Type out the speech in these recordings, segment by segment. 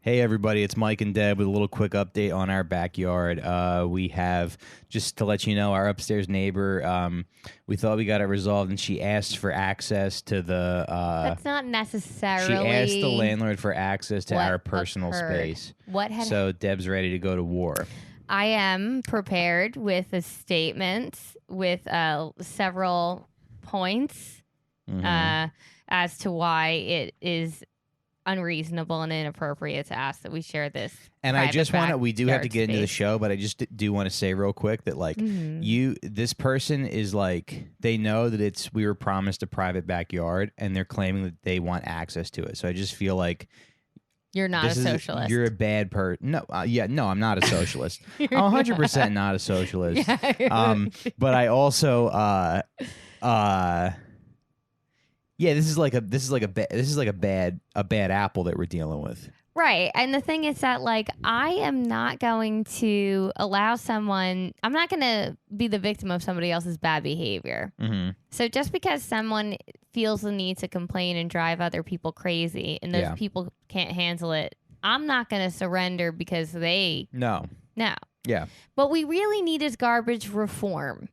Hey everybody, it's Mike and Deb with a little quick update on our backyard. We have, just to let you know, our upstairs neighbor, we thought we got it resolved and she asked for access to the... That's not necessarily... She asked the landlord for access to our personal occurred. space. So Deb's ready to go to war. I am prepared with a statement with several points as to why it is unreasonable and inappropriate to ask that we share this. And I just want to, we do have to get into the show, but I just do want to say real quick that like this person is like, they know that we were promised a private backyard and they're claiming that they want access to it. So I just feel like you're not a socialist. You're a bad person. No, no, I'm not a socialist. I'm 100% not a socialist. But I also, yeah, this is like a bad apple that we're dealing with. Right. And the thing is that, like, I am not going to allow someone, I'm not going to be the victim of somebody else's bad behavior. So just because someone feels the need to complain and drive other people crazy and those people can't handle it, I'm not going to surrender because they... No. Yeah. What we really need is garbage reform.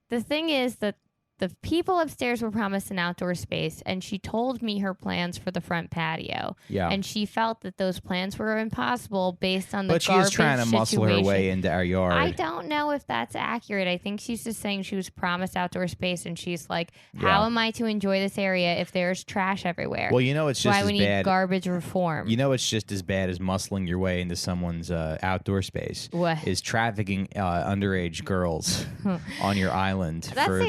The thing is that the people upstairs were promised an outdoor space, and she told me her plans for the front patio. Yeah. And she felt that those plans were impossible based on the garbage situation. But she is trying to muscle her way into our yard. I don't know if that's accurate. I think she's just saying she was promised outdoor space, and she's like, how am I to enjoy this area if there's trash everywhere? Well, you know it's just why as we need bad. Garbage reform. You know it's just as bad as muscling your way into someone's outdoor space. What? Is trafficking underage girls on your island for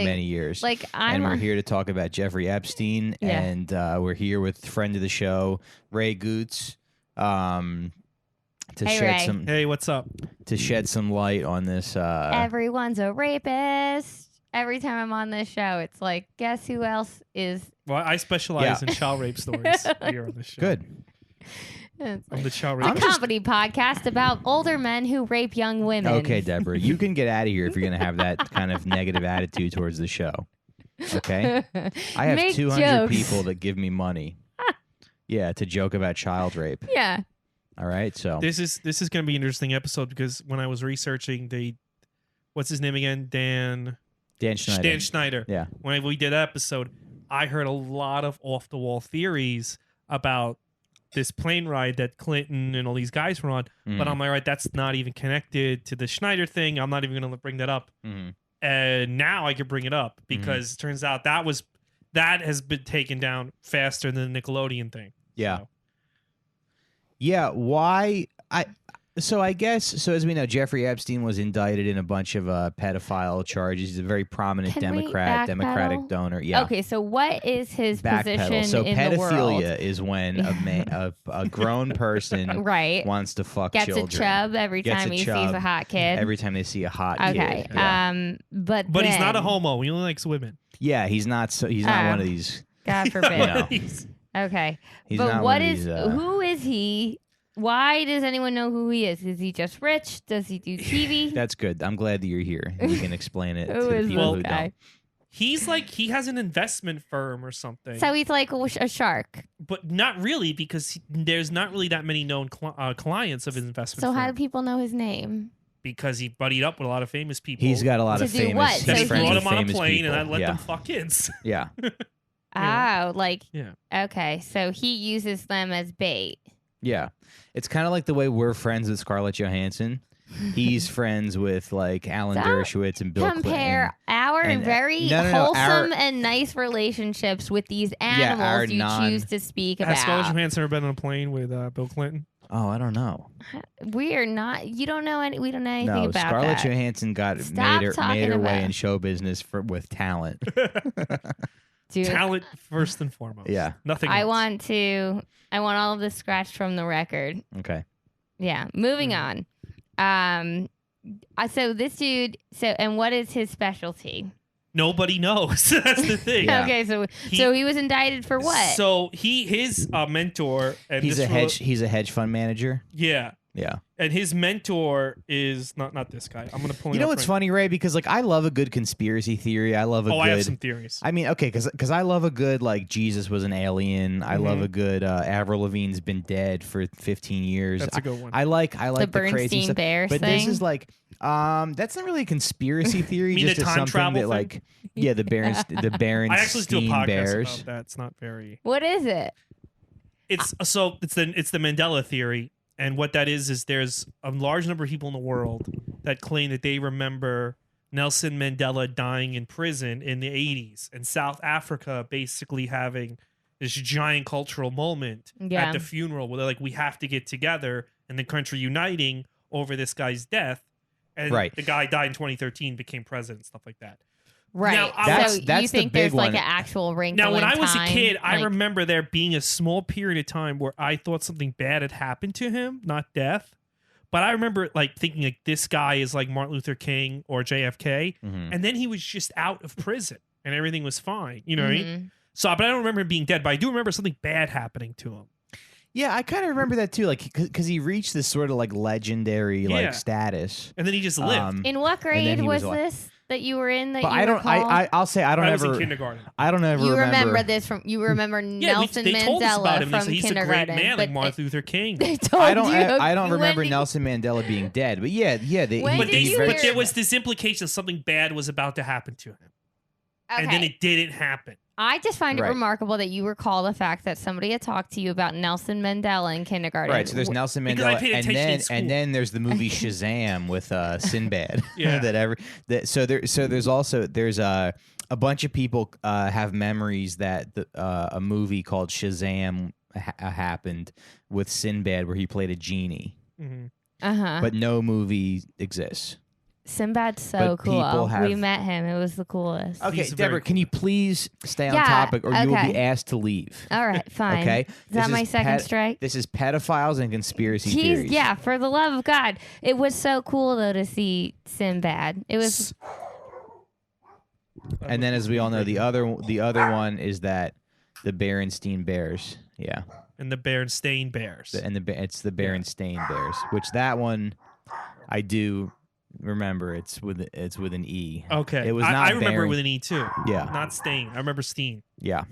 many years. Like, we're here to talk about Jeffrey Epstein, and we're here with friend of the show, Ray Gootz, Hey, what's up? To shed some light on this. Everyone's a rapist. Every time I'm on this show, it's like, guess who else is? Well, I specialize in child rape stories here on the show. Good. I'm the child rape. A comedy podcast about older men who rape young women. Okay, Deborah, you can get out of here if you're going to have that kind of negative attitude towards the show. Okay? I have Make 200 jokes. people that give me money. To joke about child rape. Yeah. All right, so this is going to be an interesting episode because when I was researching, what's his name again? Dan Schneider. Dan Schneider. Yeah. When we did that episode, I heard a lot of off the wall theories about this plane ride that Clinton and all these guys were on, but I'm like, right, that's not even connected to the Schneider thing. I'm not even going to bring that up. And now I can bring it up because it turns out that has been taken down faster than the Nickelodeon thing. Yeah. So. Yeah. Why? I guess, as we know, Jeffrey Epstein was indicted in a bunch of pedophile charges. He's a very prominent Democratic donor. Yeah. Okay, so what is his position So in the world? pedophilia is when a grown person wants to fuck gets children. Gets a chub every time he sees a hot kid. Every time they see a hot kid. Okay. Yeah. But he's not a homo. He only likes women. Yeah, he's not. So he's not one of these. God forbid. Okay. He's but not what one of is? these, Who is he? Why does anyone know who he is? Is he just rich? Does he do TV? That's good. I'm glad that you're here. You can explain it to the people who don't. He's like, he has an investment firm or something. So he's like a shark. But not really, because there's not really that many known clients of his investment firm. So how do people know his name? Because he buddied up with a lot of famous people. He's got a lot of famous. Then he brought them on a plane people. and I let them fuck kids. Yeah. Okay. So he uses them as bait. Yeah. It's kind of like the way we're friends with Scarlett Johansson. He's friends with like Alan Dershowitz and Bill Clinton. Compare our very wholesome and nice relationships with these animals you choose to speak about. Has Scarlett Johansson ever been on a plane with Bill Clinton? Oh, I don't know. We are not. You don't know any. We don't know anything about Scarlett that. Johansson made her way in show business with talent. Dude, talent first and foremost. Yeah. Nothing I else. want all of this scratched from the record. Okay. Yeah. Moving on. So this dude. And what is his specialty? Nobody knows. That's the thing. Yeah. Okay. So he was indicted for what? So his mentor. And he's a hedge fund manager. Yeah. Yeah. And his mentor is not this guy. I'm gonna pull. You know what's funny, Ray? Because like I love a good conspiracy theory. I love a good. I have some theories. I mean, okay, because I love a good like Jesus was an alien. I love a good Avril Lavigne's been dead for 15 years. That's a good one. I like the crazy Bernstein stuff. Bears But thing. this is like that's not really a conspiracy theory. You mean just the time something travel that thing? like the Berenstain I actually do a podcast Bears. about that. It's not very. What is it? It's the Mandela theory, and what that is there's a large number of people in the world that claim that they remember Nelson Mandela dying in prison in the 80s, and South Africa basically having this giant cultural moment at the funeral where they're like, we have to get together, and the country uniting over this guy's death, and the guy died in 2013, became president, stuff like that. Right. Now, so that's you think the big there's like one. an actual wrinkle Now, when in I was a time, kid, I like- remember there being a small period of time where I thought something bad had happened to him, not death. But I remember like thinking like this guy is like Martin Luther King or JFK, and then he was just out of prison and everything was fine. You know what I mean? So, but I don't remember him being dead. But I do remember something bad happening to him. Yeah, I kind of remember that too. Like, because he reached this sort of like legendary like status, And then he just lived. In what then grade he was was alive. this that you were in? That but you I don't. recall? I'll say I don't I was in ever. kindergarten. I don't ever. You remember this from? You remember Nelson they told us about Mandela him. They from said he's a kindergarten? great man, but like Martin Luther King. they told I don't. you. I don't when remember did- Nelson Mandela being dead. But yeah. When But, did you but hear there it? was this implication something bad was about to happen to him, and then Okay. it didn't happen. I just find it Right. remarkable that you recall the fact that somebody had talked to you about Nelson Mandela in kindergarten. Right, so there's Nelson Because I Mandela, paid and attention in then school. and then there's the movie Shazam with Sinbad. Yeah. So there's also a bunch of people have memories that a movie called Shazam happened with Sinbad where he played a genie, but no movie exists. Sinbad's so But people cool. have- We met him. It was the coolest. Okay, He's very Deborah, can you please stay on Yeah, topic, or you will be okay. asked to leave? All right, fine. Okay, Is that my second strike? This is pedophiles and conspiracy Jeez, theories. yeah, for the love of God. It was so cool, though, to see Sinbad. It was... And then, as we all know, the other one is that the Berenstain Bears. Yeah. And the Berenstain Bears. It's the Berenstain Bears, which that one I do remember. It's with an E. Okay. It was not I remember Beren- it with an E too. Yeah. Not Stain. I remember Steen. Yeah.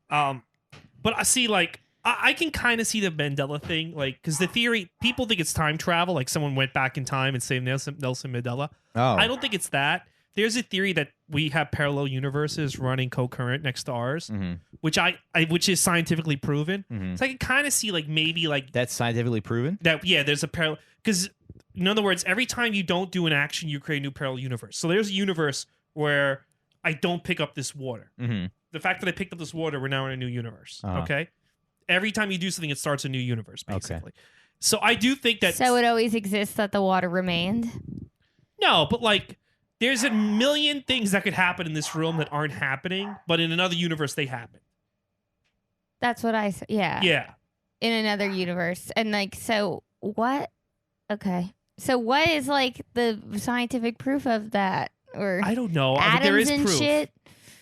But I see, like, I can kind of see the Mandela thing, like, because the theory, people think it's time travel, like someone went back in time and saved Nelson Mandela. Oh. I don't think it's that. There's a theory that we have parallel universes running concurrent next to ours, which which is scientifically proven. So I can kind of see, like, maybe like That's scientifically proven? that. Yeah, there's a parallel because, in other words, every time you don't do an action, you create a new parallel universe. So there's a universe where I don't pick up this water. The fact that I picked up this water, we're now in a new universe. Okay. Every time you do something, it starts a new universe, basically. So I do think that. So it always exists that the water remained? No, but like, there's a million things that could happen in this room that aren't happening, but in another universe, they happen. That's what I said. Yeah. Yeah. In another universe. And like, so what? Okay. So what is like the scientific proof of that? Or I don't know. But there atoms is and proof. shit?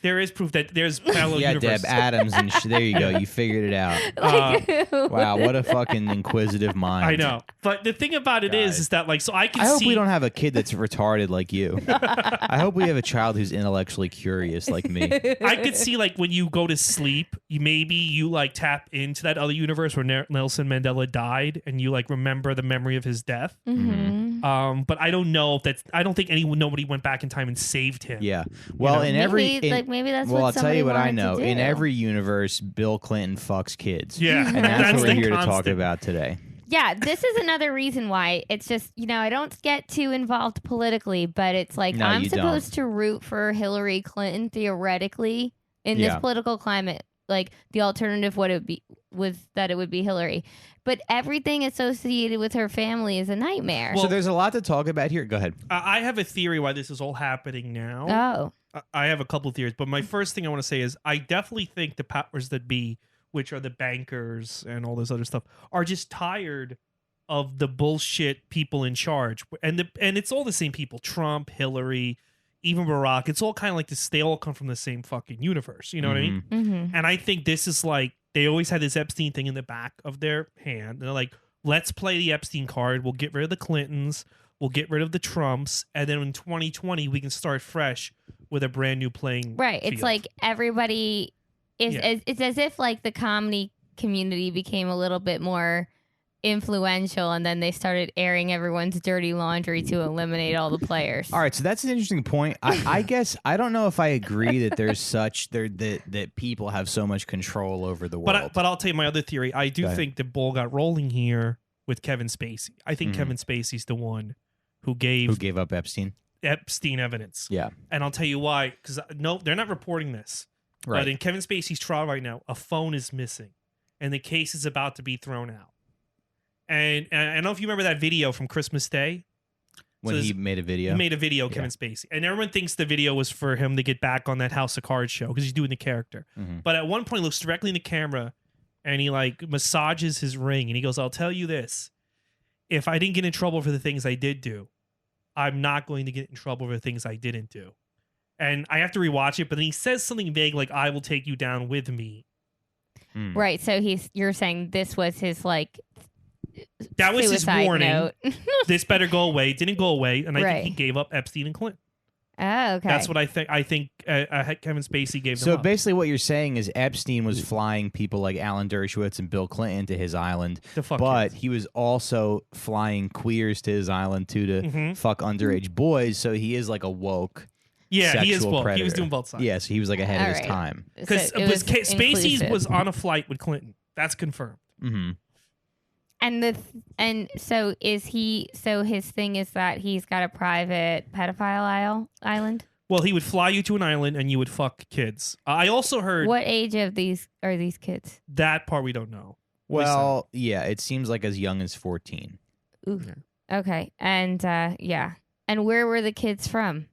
There is proof that there's parallel Yeah, universes. Deb, atoms and there you go. You figured it out. Like, Wow, what a fucking inquisitive mind. I know. But the thing about it is that, like, so I can I hope see. we don't have a kid that's retarded like you. I hope we have a child who's intellectually curious like me. I could see, like, when you go to sleep, maybe you like tap into that other universe where Nelson Mandela died, and you like remember the memory of his death. But I don't know if that's. I don't think nobody went back in time and saved him. Yeah. Well, in every maybe that's well, what I'll tell somebody you what I wanted to know. do. In every universe, Bill Clinton fucks kids. Yeah, And that's what we're the here to talk constant. about today. Yeah, this is another reason why it's just, I don't get too involved politically, but it's like No, I'm you supposed to root for Hillary Clinton theoretically in this Yeah. political climate. Like the alternative was that it would be Hillary. But everything associated with her family is a nightmare. So there's a lot to talk about here. Go ahead. I have a theory why this is all happening now. Oh. I have a couple of theories, but my first thing I want to say is I definitely think the powers that be, which are the bankers and all this other stuff, are just tired of the bullshit people in charge. And it's all the same people. Trump, Hillary, even Barack. It's all kind of like this. They all come from the same fucking universe. You know what I mean? Mm-hmm. And I think this is like, they always had this Epstein thing in the back of their hand. And they're like, let's play the Epstein card. We'll get rid of the Clintons. We'll get rid of the Trumps. And then in 2020, we can start fresh with a brand new playing Right. It's field. like everybody is, it's as if like the comedy community became a little bit more influential, and then they started airing everyone's dirty laundry to eliminate all the players. All right, so that's an interesting point. I guess I don't know if I agree that there's that people have so much control over the world. But I'll tell you my other theory. I do think the ball got rolling here with Kevin Spacey. I think Kevin Spacey's the one who gave up Epstein evidence. Yeah, and I'll tell you why. Because no, they're not reporting this. Right. But in Kevin Spacey's trial right now, a phone is missing, and the case is about to be thrown out. And I don't know if you remember that video from Christmas Day. When he made a video. He made a video, Kevin Spacey. And everyone thinks the video was for him to get back on that House of Cards show because he's doing the character. But at one point, he looks directly in the camera and he like massages his ring. And he goes, I'll tell you this. If I didn't get in trouble for the things I did do, I'm not going to get in trouble for the things I didn't do. And I have to rewatch it. But then he says something vague like, I will take you down with me. Right. So you're saying this was his like... That was his warning. This better go away. It didn't go away, and I think he gave up Epstein and Clinton. Oh, okay. That's what I think. I think Kevin Spacey gave them So up. basically, what you're saying is Epstein was flying people like Alan Dershowitz and Bill Clinton to his island, but he was also flying queers to his island too to fuck underage boys. So he is like a woke. Yeah, he is woke. Predator. He was doing both sides. Yeah, so he was like ahead of his time. Because Spacey was on a flight with Clinton. That's confirmed. And so is he? So his thing is that he's got a private pedophile island. Well, he would fly you to an island and you would fuck kids. I also heard. What age of these are these kids? That part we don't know. Well, yeah, it seems like as young as 14. Ooh. Okay, and and where were the kids from?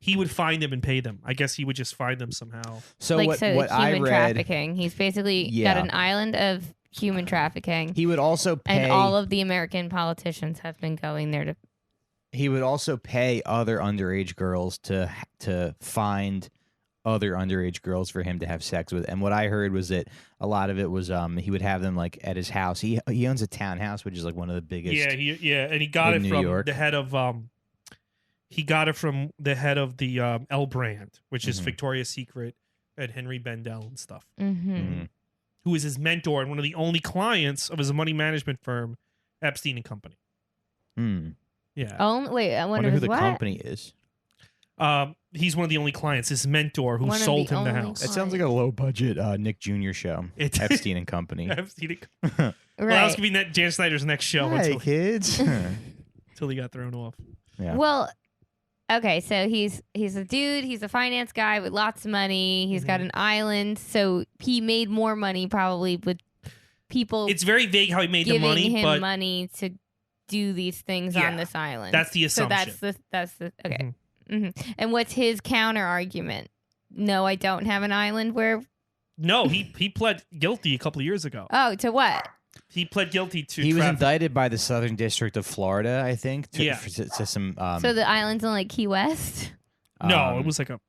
He would find them and pay them. I guess he would just find them somehow. So what I read, human trafficking. He's basically got an island of human trafficking. He would also pay, and all of the American politicians have been going there to. He would also pay other underage girls to find other underage girls for him to have sex with. And what I heard was that a lot of it was he would have them like at his house. He owns a townhouse, which is like one of the biggest. Yeah, and he got it from the head of He got it from the head of the L brand, which is Victoria's Secret and Henry Bendel and stuff. Who is his mentor and one of the only clients of his money management firm, Epstein and Company. Yeah. Oh, wait, I wonder who the what? company is. He's one of the only clients, his mentor who sold him the house. It sounds like a low budget Nick Jr. show. Epstein and Company. Epstein and Company. Well, that was going to be Jan Snyder's next show. Hey, kids. Until he got thrown off. Yeah. Well, okay, so he's a dude. He's a finance guy with lots of money. He's got an island, so he made more money probably with people. It's very vague how he made the money, giving him but money to do these things on this island. That's the assumption. So that's the okay. And what's his counter argument? No, I don't have an island where. No, he pled guilty a couple of years ago. Oh, to what? He pled guilty to. He was indicted by the Southern District of Florida, I think. To some. So the island's in like Key West. No, it was like a.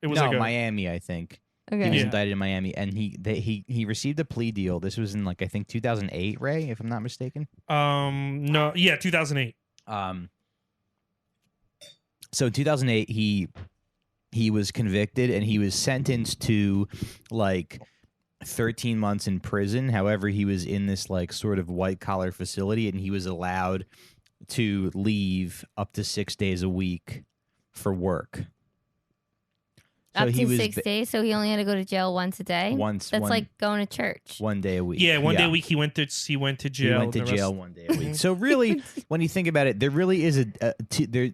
It was like Miami, I think. Okay. He was indicted in Miami, and he received a plea deal. This was in like I think 2008, Ray, if I'm not mistaken. No, 2008. So in 2008, he was convicted and he was sentenced to like 13 months in prison. However, he was in this like sort of white collar facility, and he was allowed to leave up to 6 days a week for work. Up to 6 days, so he only had to go to jail once a day. That's like going to church. 1 day a week. Yeah, one day a week. He went to jail. He went to jail 1 day a week. So really, when you think about it, there really is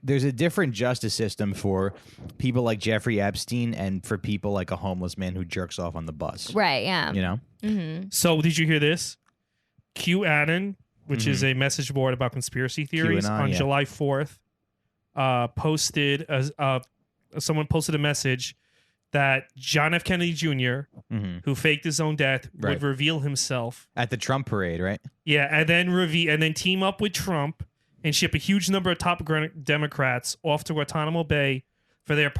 there's a different justice system for people like Jeffrey Epstein and for people like a homeless man who jerks off on the bus. Right. Yeah. You know. Mm-hmm. So did you hear this? QAnon, which is a message board about conspiracy theories, on July 4th, someone posted a message that John F. Kennedy Jr., who faked his own death, would reveal himself at the Trump parade, right? Yeah, and then team up with Trump and ship a huge number of top Democrats off to Guantanamo Bay for their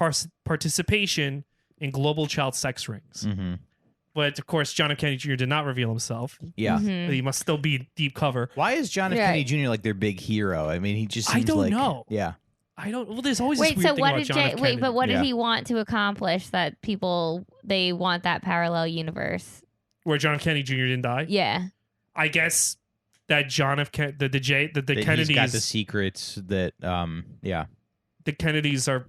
participation in global child sex rings. But of course, John F. Kennedy Jr. did not reveal himself. Yeah. He must still be deep cover. Why is John F. Kennedy Jr. like their big hero? I mean, he just seems I don't know. Yeah. I don't. Well, there's always this weird thing about John F. Kennedy. but what did he want to accomplish that they want that parallel universe? Where John F. Kennedy Jr. didn't die? Yeah. I guess that John F. the Kennedys he's got the secrets that the Kennedys are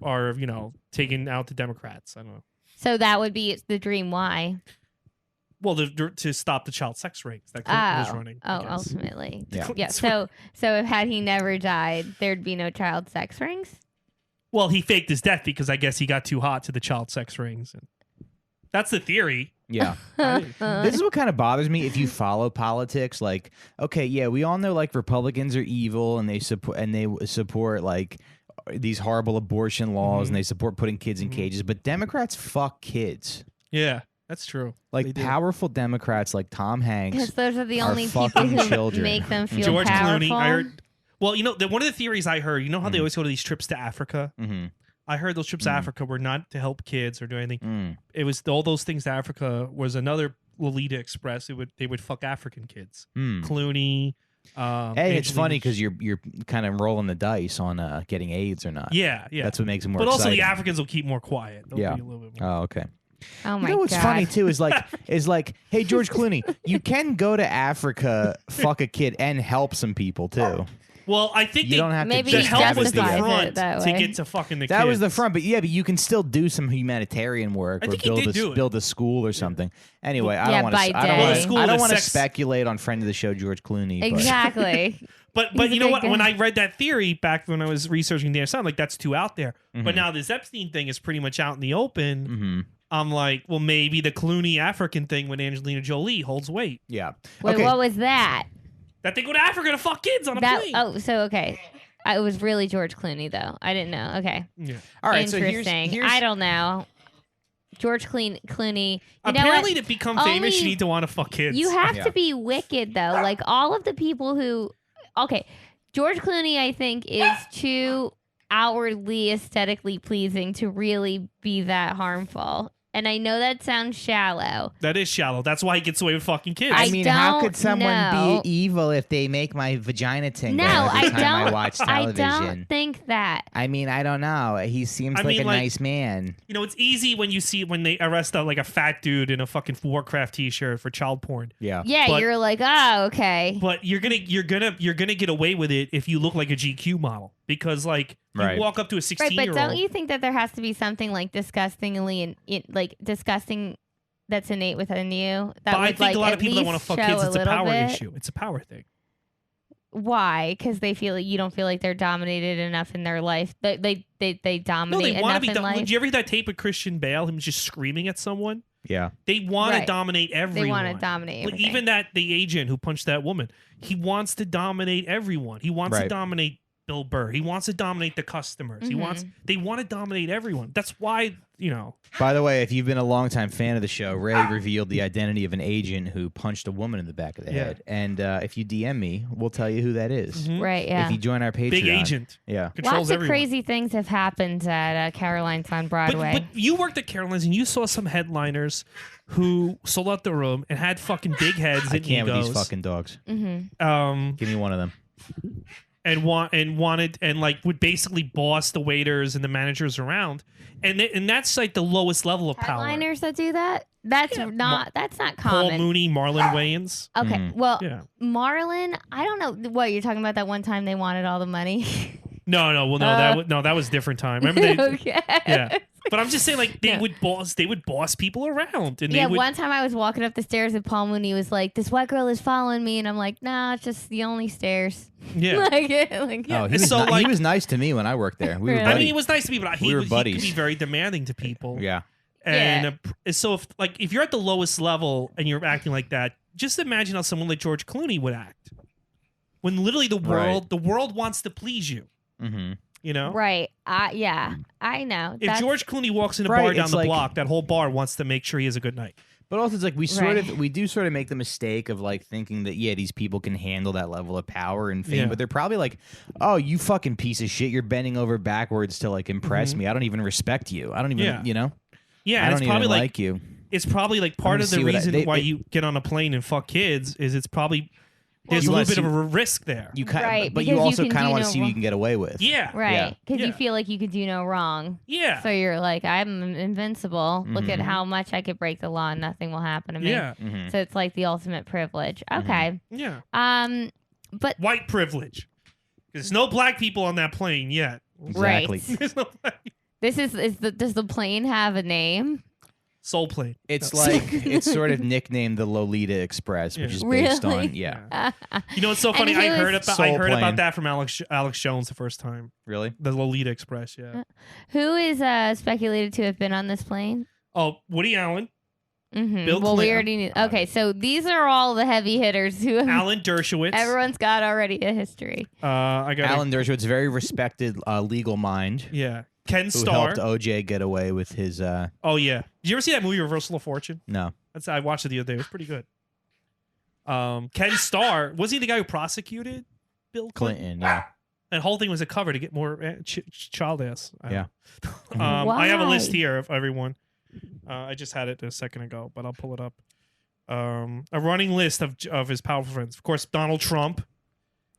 taking out the Democrats. I don't know. So that would be the dream. Why? Well, to stop the child sex rings that Clinton was running. Ultimately. Yeah. So had he never died, there'd be no child sex rings? Well, he faked his death because I guess he got too hot to the child sex rings. And that's the theory. Yeah. This is what kind of bothers me if you follow politics. Like, okay, yeah, we all know like Republicans are evil and they support like these horrible abortion laws and they support putting kids in cages, but Democrats fuck kids. Yeah. That's true. Like powerful Democrats like Tom Hanks. Because those are the only people who make them feel George powerful. Clooney. I heard. Well, one of the theories I heard. You know how they always go to these trips to Africa. Mm-hmm. I heard those trips to Africa were not to help kids or do anything. It was all those things to Africa was another Lolita Express. They would fuck African kids. Clooney. Hey, it's funny because you're kind of rolling the dice on getting AIDS or not. Yeah. That's what makes it more. But exciting. also the Africans will keep more quiet. They'll be a little bit more. Oh, okay. Oh my God. What's funny too is like hey George Clooney, you can go to Africa, fuck a kid, and help some people too. Well, I think you don't have maybe to. The help was the justifies front it that to way. get to fucking the kids. That was the front, but you can still do some humanitarian work I or think he did do it. build a school or something. Anyway, I Yeah, don't want by to. day. School I don't is want to sex- speculate on friend of the show George Clooney. but- Exactly. But He's you a know big what? guy. When I read that theory back when I was researching the other side, like that's too out there. But now this Epstein thing is pretty much out in the open. I'm like, well, maybe the Clooney African thing with Angelina Jolie holds weight. Yeah. Wait, Okay. what was that? That they go to Africa to fuck kids on a plane. Okay. It was really George Clooney, though. I didn't know. Okay. Yeah. All right. Interesting. So here's I don't know. George Clooney. Apparently, to become famous, you need to want to fuck kids. You have to be wicked, though. Like, all of the people who... Okay. George Clooney, I think, is too outwardly aesthetically pleasing to really be that harmful. And I know that sounds shallow. That is shallow. That's why he gets away with fucking kids. I mean, how could don't someone know. be evil if they make my vagina tingle No, every I time don't. I watch I television? don't think that. I mean, I don't know. He seems I like mean, a like- nice man. You know, it's easy when you see when they arrest a fat dude in a fucking Warcraft t-shirt for child porn. Yeah. Yeah, But- you're like, oh, okay. But you're gonna get away with it if you look like a GQ model because like Right. you walk up to a Right, 16-year-old. but don't you think that there has to be something like disgusting that's innate within you? That But I would, think a lot of at people that want to least fuck show kids, it's a little power bit? issue. It's a power thing. Why? Because they feel like you don't feel like they're dominated enough in their life. They No, dominate they want to enough be. in life. Did you ever hear that tape with Christian Bale? Him just screaming at someone. Yeah. They want to Right. dominate everyone. They want to dominate Like, everything. even the agent who punched that woman, he wants to dominate everyone. He wants to Right. dominate Bill Burr. He wants to dominate the customers. They want to dominate everyone. That's why, By the way, if you've been a longtime fan of the show, Ray revealed the identity of an agent who punched a woman in the back of the Yeah. head. And if you DM me, we'll tell you who that is. Right, yeah. If you join our Patreon. big agent. Yeah. Controls Lots of everyone. crazy things have happened at Caroline's on Broadway. But you worked at Caroline's and you saw some headliners who sold out the room and had fucking big heads I and can't with egos. these fucking dogs. Mm-hmm. Give me one of them. And wanted and like would basically boss the waiters and the managers around, and that's like the lowest level of power. Headliners that do that? That's not Paul common. Mooney, Marlon Wayans. Okay, well, Yeah. Marlon, I don't know what you're talking about. That one time they wanted all the money. No, well, no, that was different time. Remember they? Okay. Yeah, but I'm just saying, like they would boss people around, and Yeah, they would. one time I was walking up the stairs and Paul Mooney was like, "This white girl is following me," and I'm like, "Nah, it's just the only stairs." Yeah. Oh, he was, So, he was nice to me when I worked there. We were Really? I buddies. mean, he was nice to me, but We were he buddies. could be very demanding to people. Yeah. And so if you're at the lowest level and you're acting like that, just imagine how someone like George Clooney would act. When literally the world wants to please you. Mm-hmm. You know? Right. Yeah, I know. If George Clooney walks in a bar down it's the like- block, that whole bar wants to make sure he has a good night. But also, it's like we Right. do sort of make the mistake of like thinking that these people can handle that level of power and fame, Yeah. but they're probably like, oh, you fucking piece of shit, you're bending over backwards to like impress me. I don't even respect you. I don't even, Yeah. you know, Yeah, I and don't it's probably even like like you. it's probably like part of the reason why you get on a plane and fuck kids is it's probably there's a little bit of a risk there. You but you also kind of want to see what you can get away with. Yeah. Right. Because you feel like you could do no wrong. Yeah. So you're like, I'm invincible. Look at how much I could break the law and nothing will happen to me. Yeah. So it's like the ultimate privilege. Okay. Yeah. But white privilege. There's no black people on that plane yet. Exactly. Right. There's no black people. Does the plane have a name? Soul Plane. It's like it's sort of nicknamed the Lolita Express, which is based on You know what's so funny? I heard about that from Alex Jones the first time. Really? The Lolita Express, yeah. Who is speculated to have been on this plane? Oh, Woody Allen. Bill Clinton. We already knew. Okay, so these are all the heavy hitters who have, Alan Dershowitz. Everyone's got already a history. Alan Dershowitz, very respected legal mind. Yeah. Ken who Starr helped OJ get away with his. Oh yeah. Did you ever see that movie Reversal of Fortune? No. I watched it the other day. It was pretty good. Ken Starr, was he the guy who prosecuted Bill Clinton? Yeah. That whole thing was a cover to get more child ass. Yeah. I have a list here of everyone. I just had it a second ago, but I'll pull it up. A running list of his powerful friends. Of course, Donald Trump,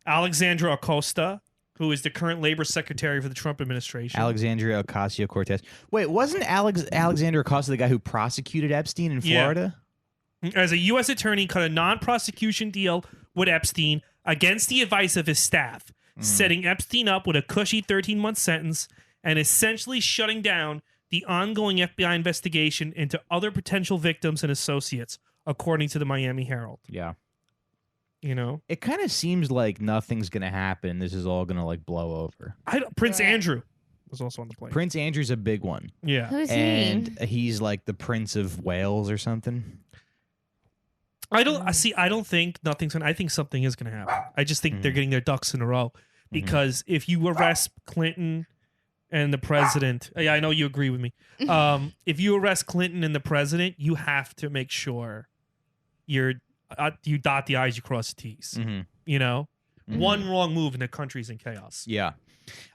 Alexandra Acosta, who is the current labor secretary for the Trump administration. Alexandria Ocasio-Cortez. Wait, wasn't Alexander Acosta the guy who prosecuted Epstein in Florida? As a U.S. attorney, cut a non-prosecution deal with Epstein against the advice of his staff, setting Epstein up with a cushy 13-month sentence and essentially shutting down the ongoing FBI investigation into other potential victims and associates, according to the Miami Herald. Yeah. You know, it kind of seems like nothing's gonna happen. This is all gonna like blow over. Prince Andrew was also on the plane. Prince Andrew's a big one. Yeah, who's and he's like the Prince of Wales or something. I don't think nothing's gonna. I think something is gonna happen. I just think they're getting their ducks in a row because if you arrest Clinton and the president, I know you agree with me. If you arrest Clinton and the president, you have to make sure you dot the I's, you cross the T's. You know, one wrong move and the country's in chaos. Yeah.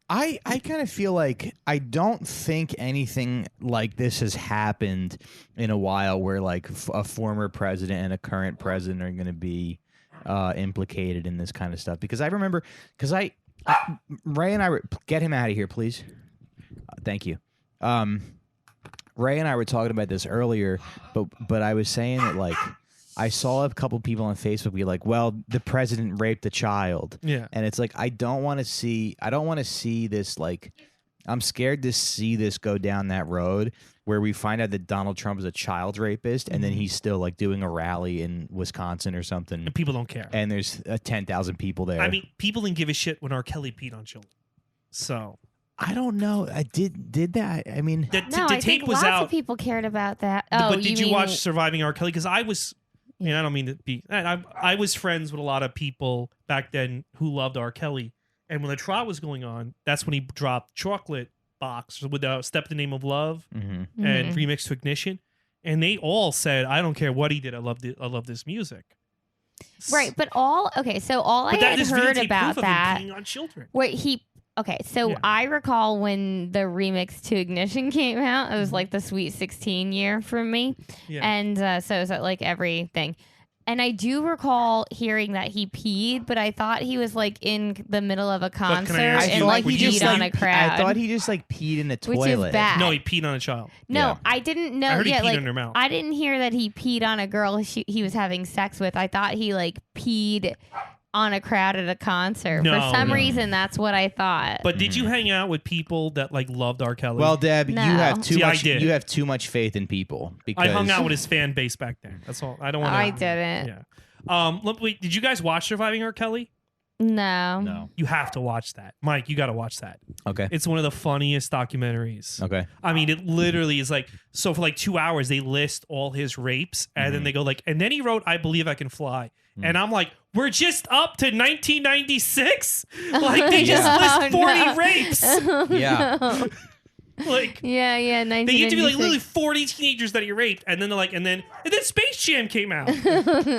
I kind of feel like I don't think anything like this has happened in a while where like a former president and a current president are going to be implicated in this kind of stuff. Because I remember, Ray and I were, get him out of here, please. Thank you. Ray and I were talking about this earlier, but I was saying that like, I saw a couple people on Facebook be like, well, the president raped a child. Yeah. And it's like, I don't want to see this, like, I'm scared to see this go down that road where we find out that Donald Trump is a child rapist and then he's still like doing a rally in Wisconsin or something. And people don't care. And there's 10,000 people there. I mean, people didn't give a shit when R. Kelly peed on children. So. I don't know. I did that. I mean, the I tape think was lots out. of people cared about that. But did you watch Surviving R. Kelly? Because I was. And I don't mean to be. I was friends with a lot of people back then who loved R. Kelly, and when the trial was going on, that's when he dropped "Chocolate Box" with "Step the Name of Love" and "Remix to Ignition," and they all said, "I don't care what he did. I love this music." Right, but all I had heard about that. On children. I recall when the remix to Ignition came out, it was like the Sweet 16 year for me. Yeah. And so it was like everything. And I do recall hearing that he peed, but I thought he was like in the middle of a concert and like he peed on a crowd. I thought he just like peed in the toilet. Which is bad. No, he peed on a child. No, yeah. I didn't know. I heard he peed in her mouth. I didn't hear that he peed on a girl he was having sex with. I thought he like peed on a crowd at a concert. For some reason, that's what I thought. But did you hang out with people that like loved R. Kelly? Well, Deb, you have too much faith in people. Because I hung out with his fan base back then. That's all. I don't want to. I didn't. Yeah. Wait, did you guys watch Surviving R. Kelly? No. You have to watch that. Mike, you got to watch that. Okay. It's one of the funniest documentaries. Okay. I mean, it literally is like, so for like 2 hours, they list all his rapes, and then they go like, and then he wrote, "I Believe I Can Fly." And I'm like, we're just up to 1996? Like, they just list 40 rapes. Yeah. Like, yeah, 1996. They used to be like literally 40 teenagers that he raped, and then they're like, and then Space Jam came out.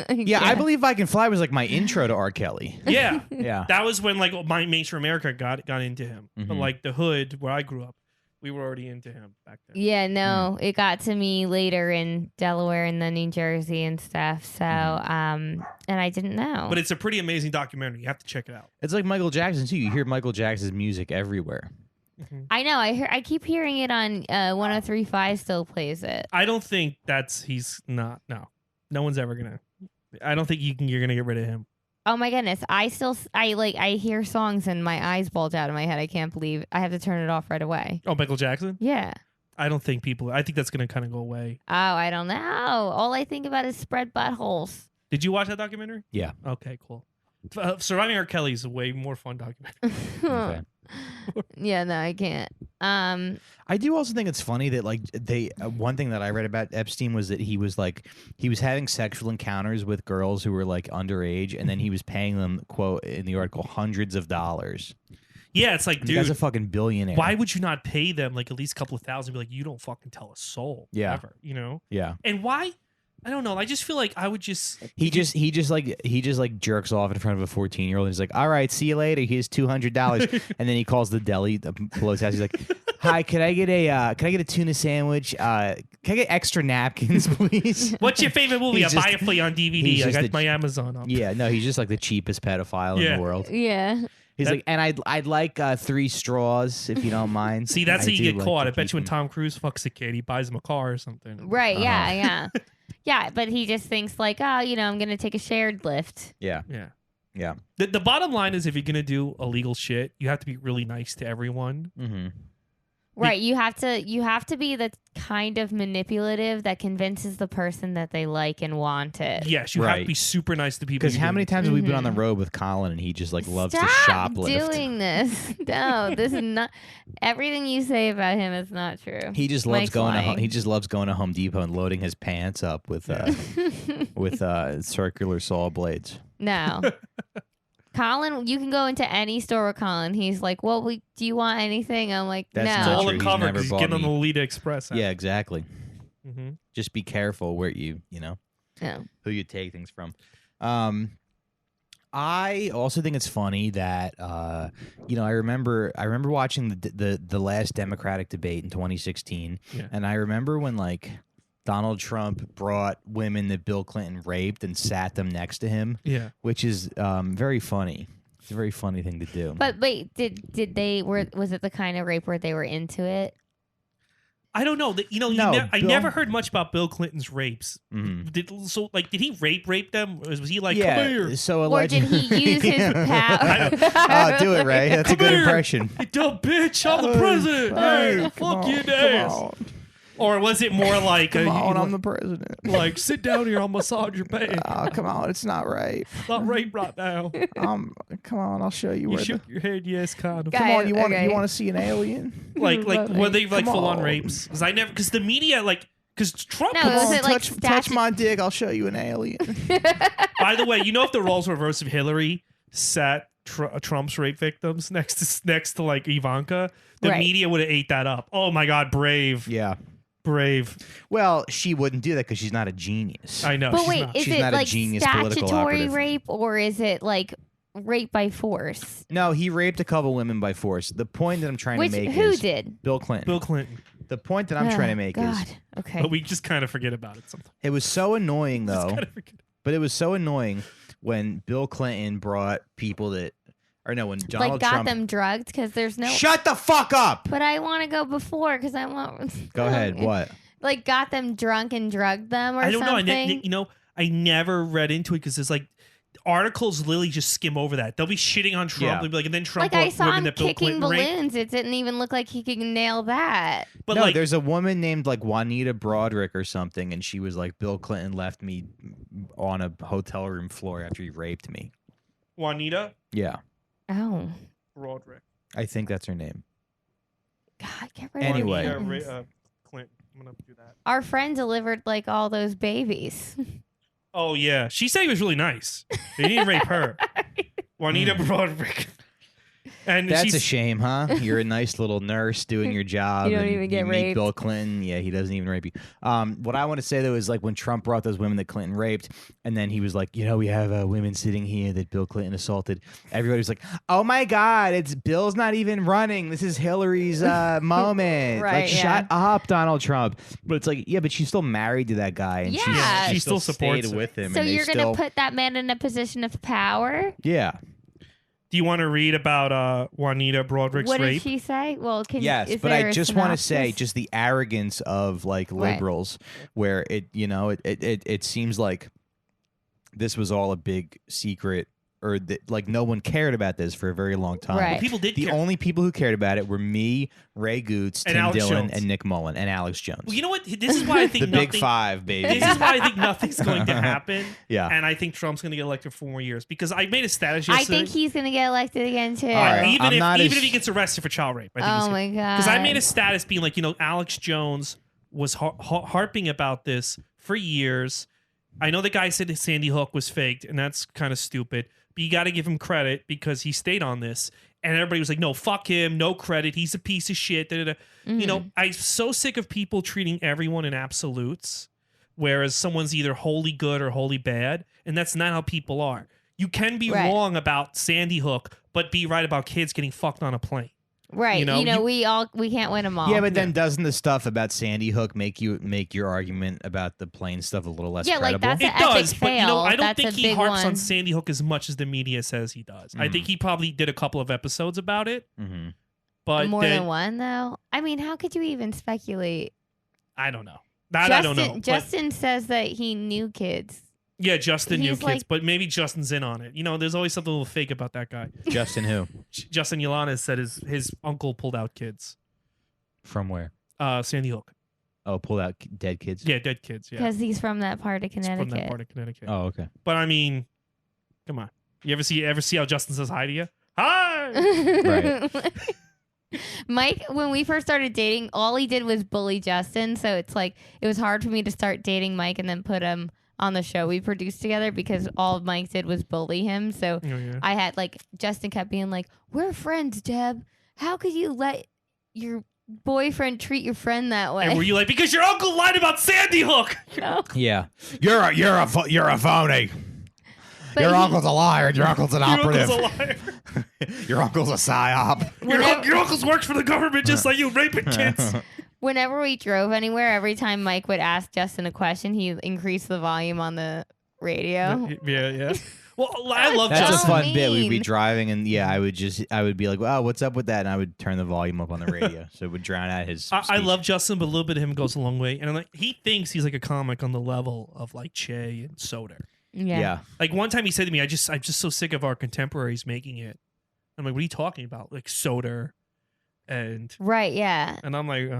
Yeah, I Believe I Can Fly was like my intro to R. Kelly. Yeah. That was when like my mainstream America got into him. But like the hood where I grew up, We were already into him back then. Yeah, no, it got to me later in Delaware and then New Jersey and stuff. So, and I didn't know. But it's a pretty amazing documentary. You have to check it out. It's like Michael Jackson too. You hear Michael Jackson's music everywhere. I know. I keep hearing it on 103.5 still plays it. I don't think he's not. No one's ever gonna. I don't think you're gonna get rid of him. Oh my goodness. I hear songs and my eyes bulge out of my head. I can't believe I have to turn it off right away. Oh, Michael Jackson? Yeah. I think that's going to kind of go away. Oh, I don't know. All I think about is spread buttholes. Did you watch that documentary? Yeah. Okay, cool. Surviving R. Kelly is a way more fun documentary. Okay. Yeah, no, I can't. I do also think it's funny that like one thing that I read about Epstein was that he was having sexual encounters with girls who were like underage, and then he was paying them, quote in the article, hundreds of dollars. Yeah, it's like, dude, that's a fucking billionaire. Why would you not pay them like at least a couple of thousand? Be like, you don't fucking tell a soul. Yeah. Ever, you know. Yeah. And why? I don't know. I just feel like I would just. He just jerks off in front of a 14-year-old. And he's like, "All right, see you later. Here's $200." And then he calls the deli below his house. He's like, "Hi, can I get a tuna sandwich? Can I get extra napkins, please?" What's your favorite movie? I'll buy it for you on DVD. I got my Amazon up. Yeah, no, he's just like the cheapest pedophile in the world. Yeah. He's like, and I'd like 3 straws if you don't mind. See, that's how you get caught. I bet you when Tom Cruise fucks a kid, he buys him a car or something. Right? Yeah. Yeah, but he just thinks like, oh, I'm going to take a shared lift. Yeah. The bottom line is, if you're gonna do illegal shit, you have to be really nice to everyone. Mm-hmm. Right, you have to be the kind of manipulative that convinces the person that they like and want it. Yes, you have to be super nice to people. Because how many times have we been on the road with Colin and he just like loves to shoplift? Stop doing this. No, this is not. Everything you say about him is not true. He just loves going to Home Depot and loading his pants up with circular saw blades. No. Colin, you can go into any store with Colin. He's like, "Well, do you want anything?" I'm like, That's "No." It's not all true. uncovered because he's getting on me. the Lolita Express. Yeah, exactly. Mm-hmm. Just be careful where you know who you take things from. I also think it's funny that I remember watching the last Democratic debate in 2016, and I remember when like Donald Trump brought women that Bill Clinton raped and sat them next to him. Yeah, which is very funny. It's a very funny thing to do. But wait, was it the kind of rape where they were into it? I don't know. I never heard much about Bill Clinton's rapes. Mm-hmm. Did he rape them? Was he like, come here? So or did he use his power? Do it, Ray. That's a good impression. You dumb bitch! I'm the president. Hey, fuck you, ass. Or was it more like, come on, I'm the president. Like, sit down here, I'll massage your pants. Oh, come on, it's not rape. Not rape right now. Come on, I'll show you. You shook your head, yes, kind of. Come on, you want to see an alien? Like were they like full on rapes? Because the media because Trump. No, was it like touch my dick, I'll show you an alien. By the way, if the roles were reversed, if Hillary sat Trump's rape victims next to like Ivanka, the media would have ate that up. Oh my God, brave. Yeah. Brave. Well, she wouldn't do that because she's not a genius. I know. But wait, is she's it not like a genius statutory rape or is it like rape by force? No, he raped a couple women by force. The point that I'm trying to make who is did? Bill Clinton. Bill Clinton. The point that I'm trying to make is okay. But we just kind of forget about it sometimes. It was so annoying though. But it was so annoying when Bill Clinton brought people that. Or no, when Donald Trump... got them drugged because there's no... Shut the fuck up! But I want to go before because I want... Go ahead, what? Like got them drunk and drugged them or something? I don't know. I never read into it because there's like... Articles literally just skim over that. They'll be shitting on Trump. Yeah. They'll be like, and then Trump... Like I saw him kicking Clinton balloons. It didn't even look like he could nail that. But no, there's a woman named like Juanita Broderick or something, and she was like, Bill Clinton left me on a hotel room floor after he raped me. Juanita? Yeah. Oh. Broderick. I think that's her name. God, get rid anyway. of Clint. I'm gonna do that. Our friend delivered like all those babies. Oh yeah, she said he was really nice. They didn't rape her. Juanita Broderick. And that's a shame, huh? You're a nice little nurse doing your job. You don't even get meet raped. Bill Clinton. Yeah, he doesn't even rape you. What I want to say though is like when Trump brought those women that Clinton raped, and then he was like, we have women sitting here that Bill Clinton assaulted. Everybody was like, oh my God, it's Bill's not even running. This is Hillary's moment. Right, shut up, Donald Trump. But it's like, yeah, but she's still married to that guy, and Yeah. she still supports stayed with him. So and you're going to put that man in a position of power? Yeah. Do you want to read about Juanita Broaddrick's What rape? did she say? Well, yes, but I just want to say just the arrogance of like liberals, where it seems like this was all a big secret, or that like no one cared about this for a very long time. Right. Well, people did. The only people who cared about it were me, Ray Gootz, And Tim Alex Dillon, Jones. and Nick Mullen, and Alex Jones. Well, you know what? This is why I think the Big Five, baby. This is why I think nothing's going to happen. Yeah. And I think Trump's going to get elected for 4 more years because I made a status yesterday. I think he's going to get elected again, too. right. Even if he gets arrested for child rape. I think Oh, my God. Because I made a status being like, Alex Jones was harping about this for years. I know the guy said Sandy Hook was faked, and that's kind of stupid. But you got to give him credit because he stayed on this. And everybody was like, no, fuck him. No credit. He's a piece of shit. Da, da, da. I'm so sick of people treating everyone in absolutes, whereas someone's either wholly good or wholly bad. And that's not how people are. You can be wrong about Sandy Hook, but be right about kids getting fucked on a plane. Right. We can't win them all. Yeah, but then doesn't the stuff about Sandy Hook make your argument about the plane stuff a little less credible? Like that's it does, fail. but I don't think he harps one. on Sandy Hook as much as the media says he does. I think he probably did a couple of episodes about it. Mm-hmm. But more than one, though. I mean, how could you even speculate? I don't know. I don't know. Justin says that he knew kids. Yeah, Justin knew kids, like, but maybe Justin's in on it. There's always something a little fake about that guy. Justin who? Justin Yalanes said his uncle pulled out kids. From where? Sandy Hook. Oh, pulled out dead kids? Yeah, dead kids, yeah. Because he's from that part of He's Connecticut. from that part of Connecticut. Oh, okay. But I mean, come on. You ever see how Justin says hi to you? Hi! Right. Mike, when we first started dating, all he did was bully Justin. So it's like, it was hard for me to start dating Mike and then put him on the show we produced together because all Mike did was bully him. So I had Justin kept being like, we're friends, Deb. How could you let your boyfriend treat your friend that way? And were you like, because your uncle lied about Sandy Hook? No. Yeah. You're a phony. But your uncle's a liar. Your uncle's an operative. Your uncle's a liar. Your uncle's a psyop. Your uncle's works for the government just like you, raping kids. Whenever we drove anywhere, every time Mike would ask Justin a question, he increased the volume on the radio. Yeah. Well, I love That's Justin. a fun bit. We'd be driving, and I would be like, "Oh, what's up with that?" And I would turn the volume up on the radio, so it would drown out his. I love Justin, but a little bit of him goes a long way. And I'm like, he thinks he's like a comic on the level of like Che and Soder. Yeah. Like one time he said to me, I'm just so sick of our contemporaries making it. I'm like, what are you talking about? Like Soder and right, yeah. And I'm like,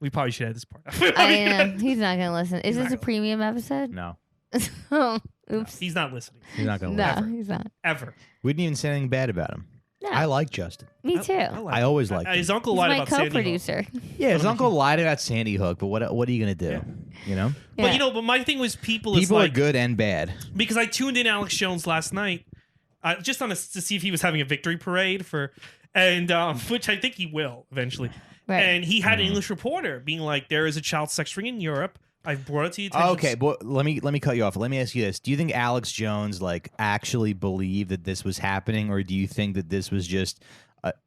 we probably should have this part. I know. He's not gonna listen. Is this a premium episode? No. Oh, oops. No, he's not listening. He's not going to listen. No, he's not. Ever. We didn't even say anything bad about him. No. I like Justin. Me too. I always liked him. His uncle He's lied my about Sandy Hook. co-producer. Yeah, his uncle lied about Sandy Hook, but what are you going to do? Yeah. You know? But but my thing was people are like, good and bad. Because I tuned in Alex Jones last night, just to see if he was having a victory parade which I think he will eventually. Right. And he had an English reporter being like, "There is a child sex ring in Europe. I've brought it to your attention." Okay, but let me cut you off. Let me ask you this: do you think Alex Jones actually believed that this was happening, or do you think that this was just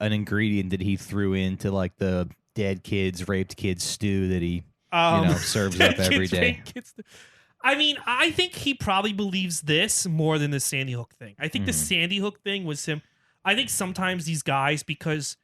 an ingredient that he threw into the dead kids, raped kids stew that he serves up every day? I mean, I think he probably believes this more than the Sandy Hook thing. I think the Sandy Hook thing was him. I think sometimes these guys, because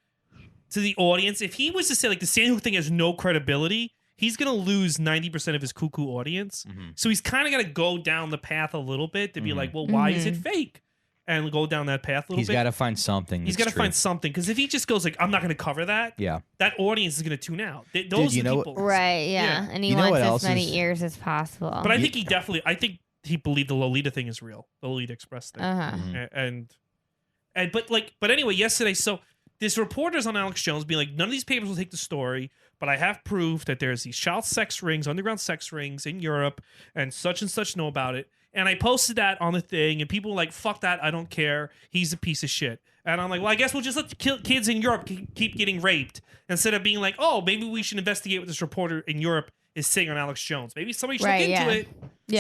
to the audience, if he was to say the Sandy Hook thing has no credibility, he's going to lose 90% of his cuckoo audience. Mm-hmm. So he's kind of going to go down the path a little bit to be like, well, why is it fake? And go down that path a little bit. He's got to find something. He's got to find something. Because if he just goes I'm not going to cover that, that audience is going to tune out. Those are the people. Right, yeah. And he wants as many ears as possible. But I think he believed the Lolita thing is real. The Lolita Express thing. Uh-huh. But anyway, yesterday, so this reporter's on Alex Jones being like, none of these papers will take the story, but I have proof that there's these child sex rings, underground sex rings in Europe, and such know about it. And I posted that on the thing, and people were like, fuck that, I don't care. He's a piece of shit. And I'm like, well, I guess we'll just let the kids in Europe keep getting raped instead of being like, oh, maybe we should investigate what this reporter in Europe is saying on Alex Jones. Maybe somebody should look into it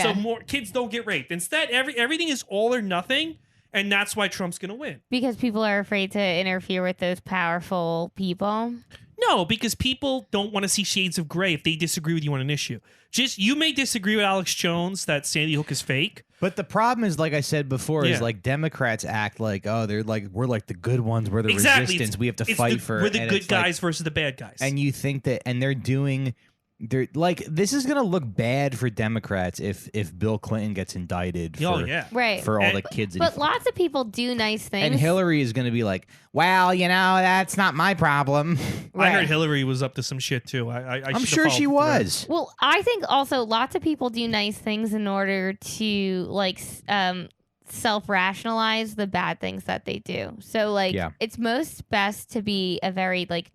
so more kids don't get raped. Instead, everything is all or nothing, and that's why Trump's going to win. Because people are afraid to interfere with those powerful people? No, because people don't want to see shades of gray if they disagree with you on an issue. Just you may disagree with Alex Jones that Sandy Hook is fake. But the problem is, like I said before, is like Democrats act like, oh, they're like, we're like the good ones, we're the resistance, we have to fight for. We're the good guys versus the bad guys. And you think that, and they're like, this is gonna look bad for Democrats if Bill Clinton gets indicted for all the kids. But lots of people do nice things. And Hillary is gonna be like, well, that's not my problem. I heard Hillary was up to some shit too. I'm sure she was. Well, I think also lots of people do nice things in order to like self-rationalize the bad things that they do. So like it's most best to be a very like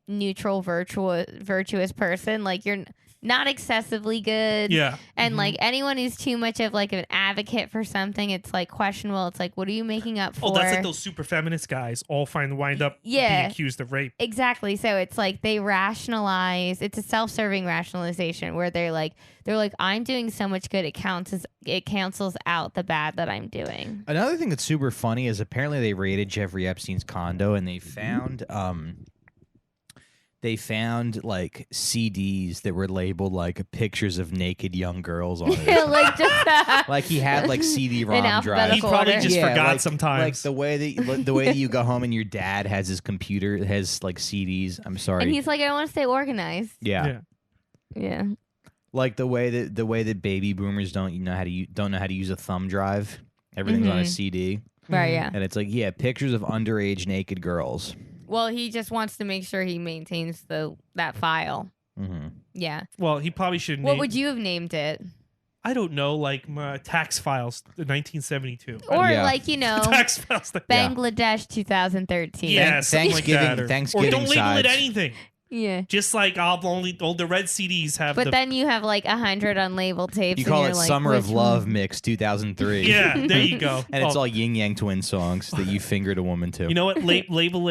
neutral virtuous person. Like you're not excessively good, and like anyone who's too much of like an advocate for something, it's like questionable. It's like, what are you making up for? That's like those super feminist guys all wind up being accused of rape. Exactly. So it's like they rationalize. It's a self-serving rationalization where they're like I'm doing so much good, it cancels out the bad that I'm doing. Another thing that's super funny is apparently they raided Jeffrey Epstein's condo and they found like CDs that were labeled like pictures of naked young girls on it. Like he had like CD-ROM drives. He probably just forgot sometimes. Like the way that you go home and your dad has his computer that has like CDs. I'm sorry. And he's like, I want to stay organized. Yeah. Like the way that baby boomers don't know how to use a thumb drive. Everything's on a CD. Right. Yeah. And it's like pictures of underage naked girls. Well, he just wants to make sure he maintains that file. Mm-hmm. Yeah. Well, he probably should. What would you have named it? I don't know, like my tax files, 1972, or like tax files, Bangladesh 2013. Yeah, Thanksgiving. Or don't label it anything. Yeah. Just like all the red CDs have. But then you have like 100 unlabeled tapes. You call it like, Summer of Love Mix 2003. Yeah, there you go. And it's all Yin Yang Twin songs that you fingered a woman to. You know what? Label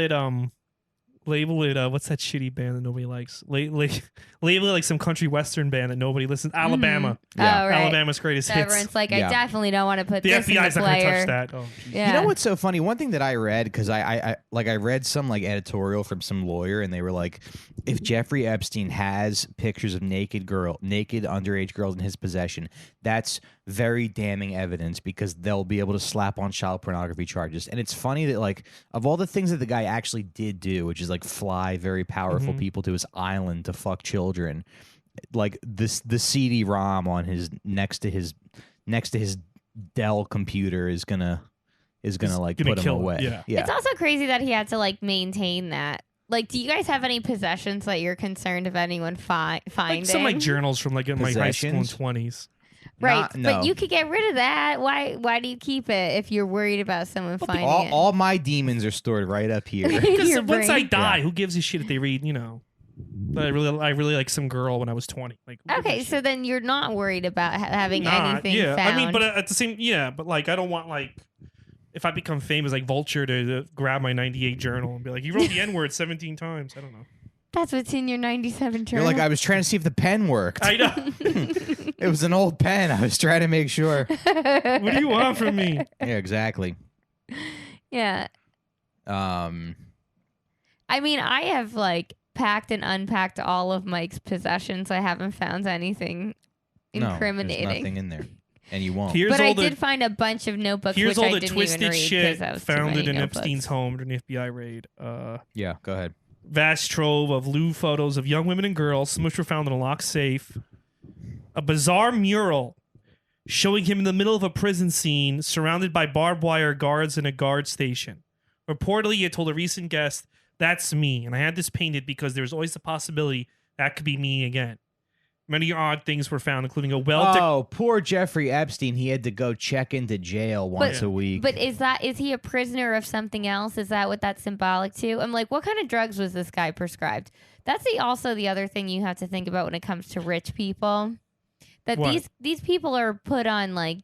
it. What's that shitty band that nobody likes? Label it like some country western band that nobody listens. Alabama. Yeah. Oh, right. Alabama's greatest hits. Everyone's like, I definitely don't want to put this in the FBI's not player. going to touch that. Oh, yeah. You know what's so funny? One thing that I read, because I read some like editorial from some lawyer, and they were like, if Jeffrey Epstein has pictures of naked underage girls in his possession, that's very damning evidence because they'll be able to slap on child pornography charges. And it's funny that like of all the things that the guy actually did do, which is like fly very powerful people to his island to fuck children, like the CD-ROM on his next to his Dell computer is gonna like put him away. Yeah. It's also crazy that he had to like maintain that. Like, do you guys have any possessions that you're concerned of anyone finding? Like some like journals from like in my high school and 20s. Right, but you could get rid of that. Why do you keep it if you're worried about someone finding it? All my demons are stored right up here. Because once I die, who gives a shit if they read, But I really like some girl when I was 20. Like, okay, so then you're not worried about having anything found. I mean, but at the same, but like I don't want like if I become famous like Vulture to grab my 98 journal and be like, you wrote the N-word 17 times. I don't know. That's what's in your 97 journal. You're like, I was trying to see if the pen worked. I know. It was an old pen. I was trying to make sure. What do you want from me? Yeah, exactly. Yeah. I mean, I have like packed and unpacked all of Mike's possessions. I haven't found anything incriminating. No, there's nothing in there. And you won't. But I did find a bunch of notebooks which I didn't even read. Here's all the twisted shit found in Epstein's home during the FBI raid. Yeah, go ahead. Vast trove of lewd photos of young women and girls, some which were found in a locked safe. A bizarre mural showing him in the middle of a prison scene surrounded by barbed wire guards in a guard station. Reportedly, he had told a recent guest, "That's me, and I had this painted because there's always the possibility that could be me again." Many odd things were found, including a poor Jeffrey Epstein. He had to go check into jail once a week. But is he a prisoner of something else? Is that what that's symbolic to? I'm like, what kind of drugs was this guy prescribed? That's also the other thing you have to think about when it comes to rich people. That these people are put on like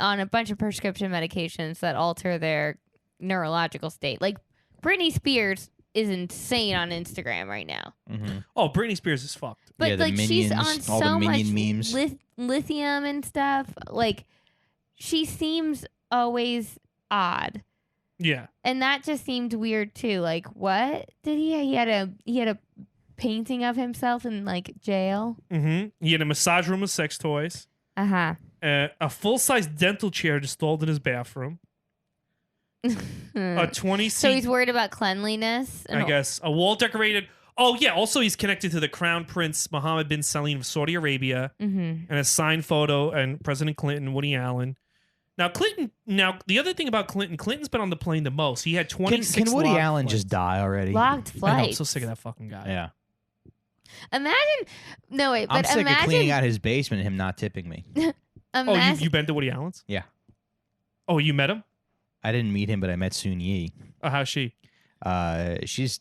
on a bunch of prescription medications that alter their neurological state. Like Britney Spears is insane on Instagram right now. Mm-hmm. Oh, Britney Spears is fucked. But yeah, like Minions, she's on all so the much Minion memes. lithium and stuff. Like she seems always odd. Yeah. And that just seemed weird too. Like what did he had a painting of himself in like jail. Mm-hmm. He had a massage room with sex toys. Uh-huh. A full-size dental chair installed in his bathroom. A 20-seat... So he's worried about cleanliness? I guess. A wall-decorated... Oh, yeah. Also, he's connected to the Crown Prince Mohammed bin Salim of Saudi Arabia. Mm-hmm. And a signed photo and President Clinton, Woody Allen. Now, the other thing about Clinton's been on the plane the most. He had 26 Can Woody locked Allen flights. just die already? Locked I know, flights. I'm so sick of that fucking guy. Yeah. Imagine... No, wait, I'm but sick imagine... of cleaning out his basement and him not tipping me. Oh, you been to Woody Allen's? Yeah. Oh, you met him? I didn't meet him, but I met Soon Yi. Oh, how's she? She's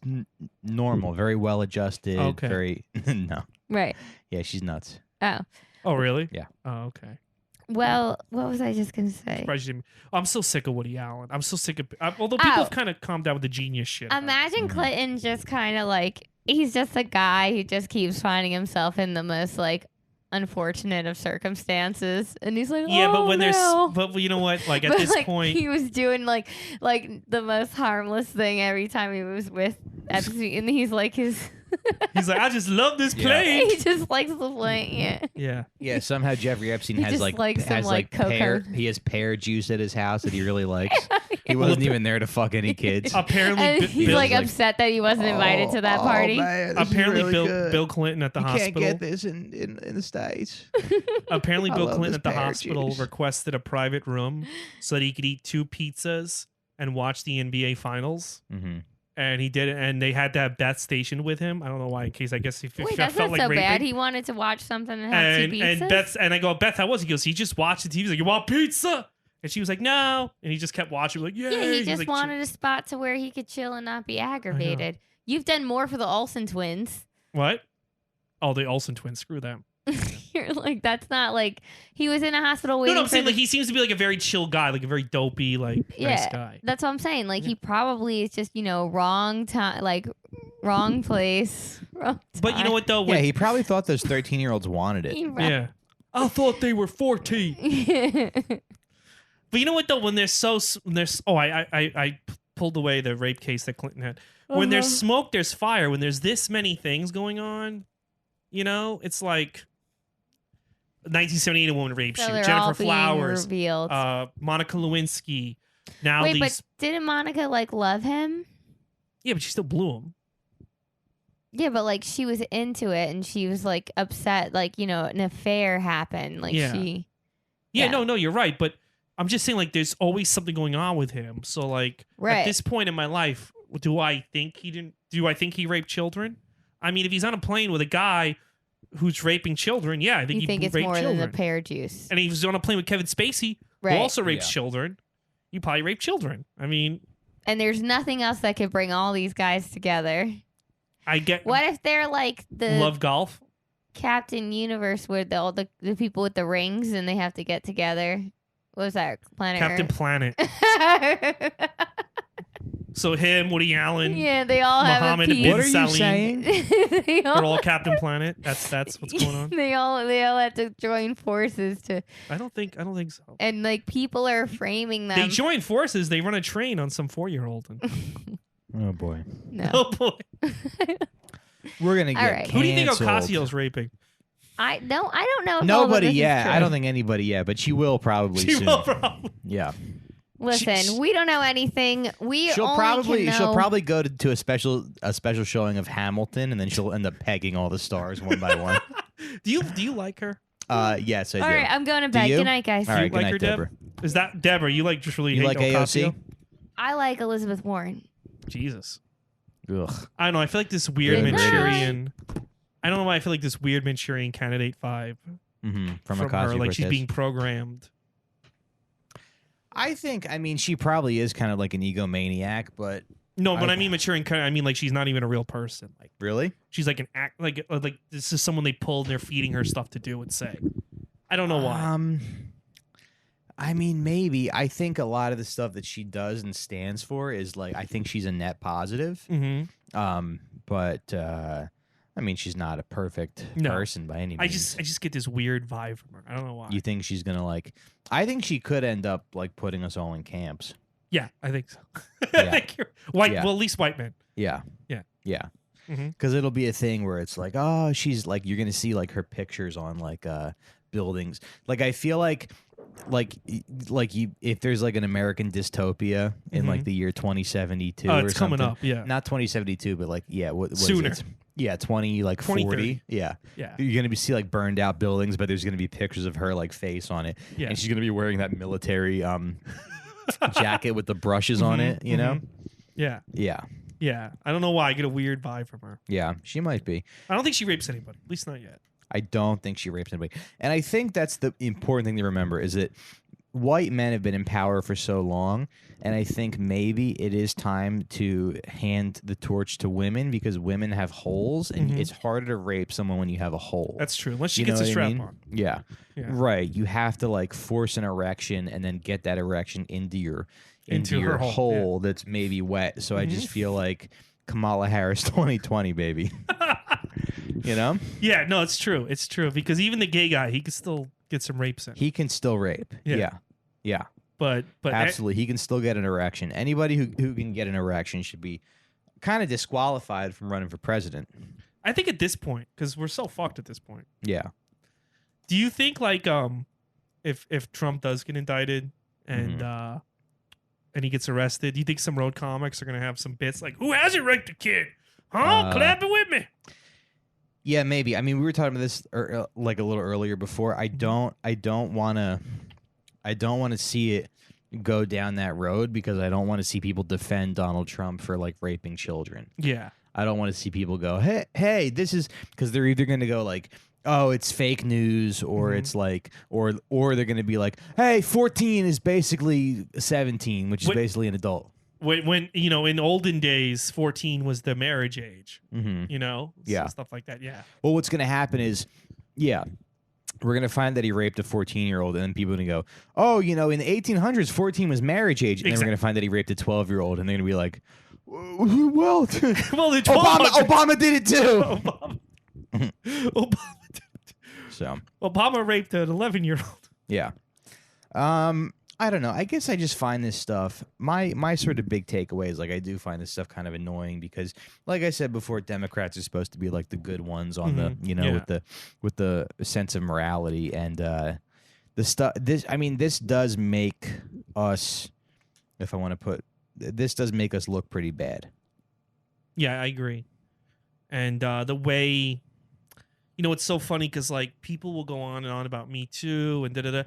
normal, very well adjusted. Okay. Very no. Right. Yeah, she's nuts. Oh. Oh, really? Yeah. Oh, okay. Well, what was I just going to say? Surprised you didn't- I'm so sick of Woody Allen. I'm so sick of... although people have kind of calmed down with the genius shit. Imagine Clinton just kind of like... He's just a guy who just keeps finding himself in the most like unfortunate of circumstances, and he's like, yeah, oh, but when no. but you know what? Like at But, this like, point, he was doing like the most harmless thing every time he was with Epstein, and he's like his. he's like, I just love this Yeah. plane. He just likes the plane. Yeah. Yeah. Yeah, somehow Jeffrey Epstein He has just like likes some, has like, pear. cocoa. He has pear juice at his house that he really likes. He wasn't even there to fuck any kids. Apparently, And he's Bill, like upset that he wasn't invited to that party. apparently Bill Clinton at the hospital. Can't get this in the States. Apparently, I Bill love Clinton this at the pear hospital juice. requested a private room so that he could eat 2 pizzas and watch the NBA finals. Mm-hmm. And he did it, and they had to have Beth stationed with him. I don't know why, in case I guess he Wait, felt that's like not so raping. bad. He wanted to watch something and have two pizzas. And I go, Beth, how was it? He goes, he just watched the TV. He's like, you want pizza? And she was like, no. And he just kept watching. Like, yeah. Yeah, he He's just like, wanted a spot to where he could chill and not be aggravated. You've done more for the Olsen twins. What? Oh, the Olsen twins. Screw them. You're like, that's not like he was in a hospital No, waiting. I'm for saying the- like he seems to be like a very chill guy, like a very dopey, like nice guy. That's what I'm saying. Like he probably is just wrong time, like wrong place. Wrong But you know what though? Yeah, he probably thought those 13-year-olds wanted it. Yeah. I thought they were 14. But you know what though? When they're I pulled away the rape case that Clinton had. When there's smoke, there's fire. When there's this many things going on, it's like 1978, a woman rapes So you. they're Jennifer all being Flowers, revealed. Monica Lewinsky. Now Wait, these, but didn't Monica like love him? yeah, but she still blew him. Yeah, but like she was into it and she was like upset, like an affair happened. Like Yeah. she. Yeah, Yeah. no, you're right. But I'm just saying, like, there's always something going on with him. So, like, Right. at this point in my life, do I think he didn't? Do I think he raped children? I mean, if he's on a plane with a guy who's raping children, yeah, I think You he think it's raped more children. than the pear juice, And he was on a plane with Kevin Spacey, right? who also rapes Yeah. children. You probably raped children. I mean, And there's nothing else that could bring all these guys together. I get What if they're like the love golf. Captain Universe, where all the people with the rings and they have to get together? What was that? Planet Captain Planet. Earth? So him, Woody Allen, Yeah, they all Muhammad have a bin What are you Salim. saying? they They're all Captain Planet. That's what's going on. They all have to join forces to, I don't think so. and like people are framing them. They join forces. They run a train on some 4-year-old. Oh boy, No, Oh boy. we're gonna get All right. Who do you think canceled. Ocasio's raping? I don't know. If all of Nobody this is yet. true. I don't think anybody yet, but she will probably She soon. will probably. Yeah, Listen, we don't know anything. she'll only can know. probably go to a special showing of Hamilton, and then she'll end up pegging all the stars one by one. Do you like her? Yes, I All do. right, I'm going to bed. you? Good night, guys. All Do right, you good like night, her, Deb? Deborah. Is that Deborah? You like just really You hate like Ocasio? AOC? I like Elizabeth Warren. Jesus. Ugh. I don't know. I feel like this weird Good night. Manchurian. I don't know why I feel like this weird Manchurian candidate vibe From her. Ocasio Like she's Cortez. being programmed. I mean, she probably is kind of like an egomaniac, but No, but I mean Manchurian kind of. I mean like she's not even a real person. Like really, she's like an act. Like this is someone they pulled and they're feeding her stuff to do and say. I don't know why. I mean, maybe. I think a lot of the stuff that she does and stands for is like, I think she's a net positive. But I mean, she's not a perfect person by any means. I just get this weird vibe from her. I don't know why. You think she's gonna like? I think she could end up like putting us all in camps. Yeah, I think so. Yeah. I think you're white. Yeah. Well, at least white men. Yeah. Yeah. Yeah. Because it'll be a thing where it's like, oh, she's like, you're gonna see like her pictures on like buildings. Like I feel like you, if there's like an American dystopia in like the year 2072 oh, or it's something, coming up. Yeah, not 2072, but like what sooner. Is it? Yeah, 40. Yeah, you're gonna see like burned out buildings, but there's gonna be pictures of her like face on it, and she's gonna be wearing that military jacket with the brushes on it. You know? Yeah. Yeah. Yeah. I don't know why I get a weird vibe from her. Yeah, she might be. I don't think she rapes anybody. At least not yet. I don't think she rapes anybody. And I think that's the important thing to remember is that white men have been in power for so long, and I think maybe it is time to hand the torch to women because women have holes, and it's harder to rape someone when you have a hole. That's true, unless she gets a strap on. Yeah. Right. You have to like force an erection and then get that erection into your hole that's maybe wet. So I just feel like Kamala Harris 2020, baby. You know? Yeah, no, it's true. It's true because even the gay guy, he can still get some rapes in. He can still rape. Yeah. But absolutely, he can still get an erection. Anybody who can get an erection should be kind of disqualified from running for president. I think at this point, because we're so fucked at this point. Yeah. Do you think like if Trump does get indicted and he gets arrested, do you think some road comics are gonna have some bits like, "Who hasn't raped a kid? Huh? Clap it with me." Yeah, maybe. I mean, we were talking about this like a little earlier before. I don't want to see it go down that road because I don't want to see people defend Donald Trump for like raping children. Yeah. I don't want to see people go, hey, this is because they're either going to go like, oh, it's fake news, or it's like, or they're going to be like, hey, 14 is basically 17, which is basically an adult. When you know, in olden days, 14 was the marriage age. You know, stuff like that. Yeah. Well, what's going to happen is, we're going to find that he raped a 14-year-old, and then people are going to go, oh, you know, in the 1800s, 14 was marriage age, and then we're going to find that he raped a 12-year-old, and they're going to be like, well, Obama did it too. Obama did it. So Obama raped an 11-year-old. Yeah. I don't know. I guess I just find this stuff. My sort of big takeaway is like I do find this stuff kind of annoying because, like I said before, Democrats are supposed to be like the good ones on the with the sense of morality and the stuff. This does make us, if I want to put, this does make us look pretty bad. Yeah, I agree. And the way, you know, it's so funny because like people will go on and on about Me Too and da-da-da.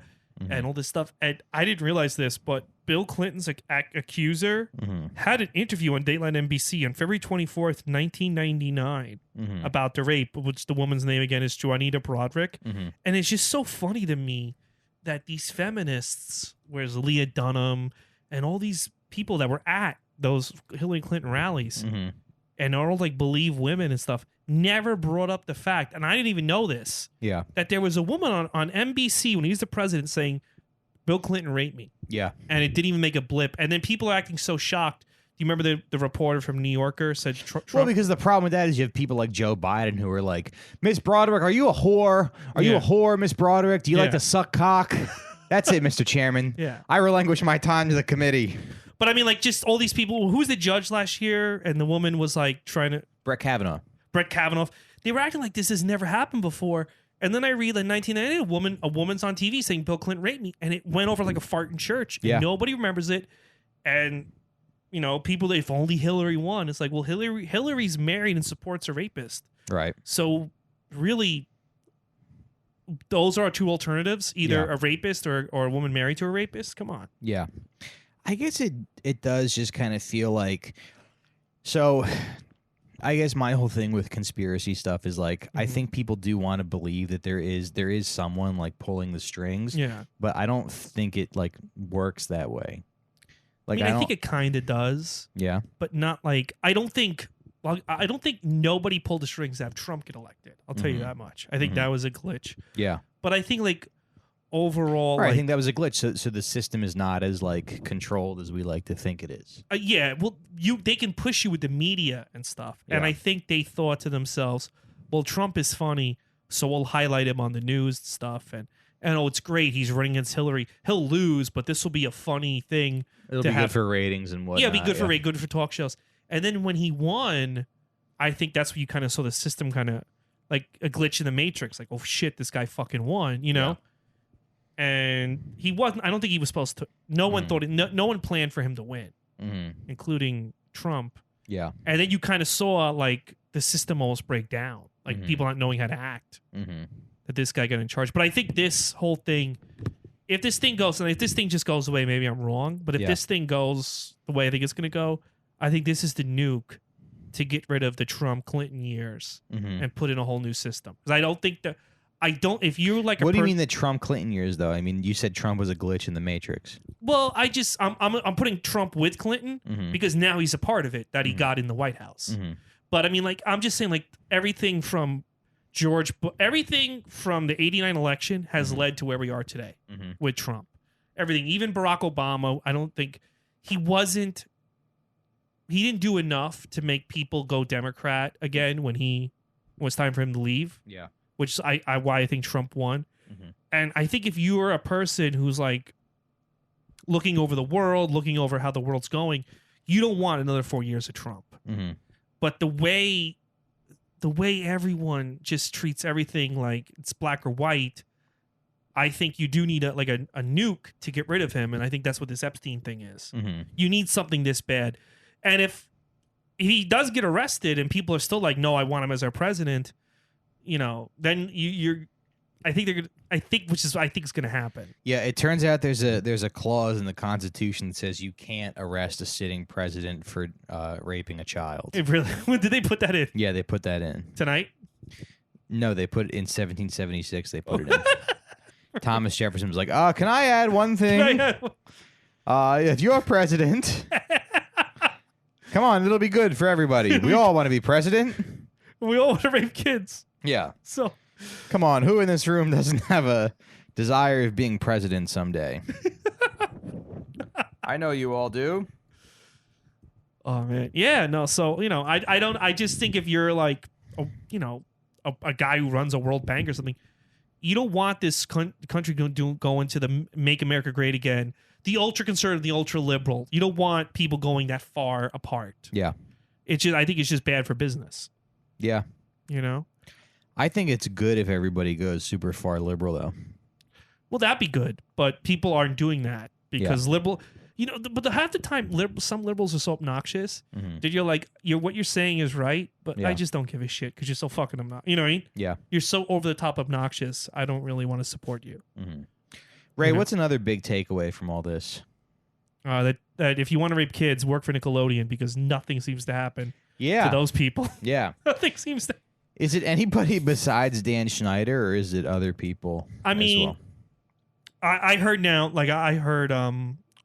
And all this stuff. And I didn't realize this, but Bill Clinton's accuser had an interview on Dateline NBC on February 24th, 1999 about the rape, which the woman's name again is Juanita Broderick. And it's just so funny to me that these feminists, whereas Leah Dunham and all these people that were at those Hillary Clinton rallies and all like believe women and stuff, never brought up the fact, and I didn't even know this, that there was a woman on NBC when he was the president saying, Bill Clinton raped me. Yeah. And it didn't even make a blip. And then people are acting so shocked. Do you remember the reporter from New Yorker said Trump? Well, because the problem with that is you have people like Joe Biden who are like, Miss Broderick, are you a whore? Are you a whore, Miss Broderick? Do you like to suck cock? That's it, Mr. Chairman. I relinquish my time to the committee. But I mean, like, just all these people. Who was the judge last year? And the woman was like trying to... Brett Kavanaugh. They were acting like this has never happened before. And then I read in 1998, a woman's on TV saying Bill Clinton raped me. And it went over like a fart in church. And nobody remembers it. And, you know, people, if only Hillary won. It's like, well, Hillary's married and supports a rapist. Right. So really, those are our two alternatives. Either a rapist or a woman married to a rapist. Come on. Yeah. I guess it does just kind of feel like... So... I guess my whole thing with conspiracy stuff is like I think people do want to believe that there is someone like pulling the strings. Yeah. But I don't think it like works that way. Like I think it kind of does. Yeah. But not like I don't think nobody pulled the strings to have Trump get elected. I'll tell you that much. I think that was a glitch. Yeah. But I think like overall, right, I think that was a glitch. So the system is not as like controlled as we like to think it is. Yeah, well, they can push you with the media and stuff, and I think they thought to themselves, well, Trump is funny, so we'll highlight him on the news stuff, and oh, it's great, he's running against Hillary. He'll lose, but this will be a funny thing. It'll be good for ratings and whatnot. Yeah, it'll be good for talk shows. And then when he won, I think that's when you kind of saw the system kind of like a glitch in the matrix. Like, oh shit, this guy fucking won, you know? Yeah. And he wasn't. I don't think he was supposed to. No one thought it. No one planned for him to win, including Trump. Yeah. And then you kind of saw like the system almost break down, like people not knowing how to act. That this guy got in charge. But I think this whole thing, if this thing goes, and if this thing just goes away, maybe I'm wrong. But if this thing goes the way I think it's going to go, I think this is the nuke to get rid of the Trump-Clinton years and put in a whole new system. Because I don't think that. If you're like, what do you mean the Trump-Clinton years though? I mean, you said Trump was a glitch in the matrix. Well, I'm putting Trump with Clinton because now he's a part of it that he got in the White House. But I mean, like, I'm just saying, like, everything from everything from the 89 election has led to where we are today with Trump. Everything, even Barack Obama, I don't think he didn't do enough to make people go Democrat again when it was time for him to leave. Yeah. Which why I think Trump won. And I think if you're a person who's like looking over the world, looking over how the world's going, you don't want another 4 years of Trump. But the way everyone just treats everything like it's black or white, I think you do need a nuke to get rid of him. And I think that's what this Epstein thing is. You need something this bad. And if he does get arrested and people are still like, no, I want him as our president, then I think it's going to happen. Yeah, it turns out there's a clause in the Constitution that says you can't arrest a sitting president for raping a child. It really? When did they put that in? Yeah, they put that in tonight. No, they put it in 1776. They put it in. Thomas Jefferson was like, can I add one thing? If you're president, come on, it'll be good for everybody. We all want to be president. We all want to rape kids. Yeah. So, come on, who in this room doesn't have a desire of being president someday? I know you all do. Oh man, yeah, no. So I just think if you're like, a guy who runs a World Bank or something, you don't want this country go into the Make America Great Again, the ultra conservative, the ultra liberal. You don't want people going that far apart. Yeah, I think it's just bad for business. Yeah, I think it's good if everybody goes super far liberal, though. Well, that'd be good, but people aren't doing that because liberal. But half the time, some liberals are so obnoxious that you're like, what you're saying is right, but I just don't give a shit because you're so fucking obnoxious. You know what I mean? Yeah. You're so over the top obnoxious. I don't really want to support you. Ray, what's another big takeaway from all this? That if you want to rape kids, work for Nickelodeon because nothing seems to happen. To those people. Yeah. Nothing seems to. Is it anybody besides Dan Schneider, or is it other people? I mean, well? I heard now, like I heard,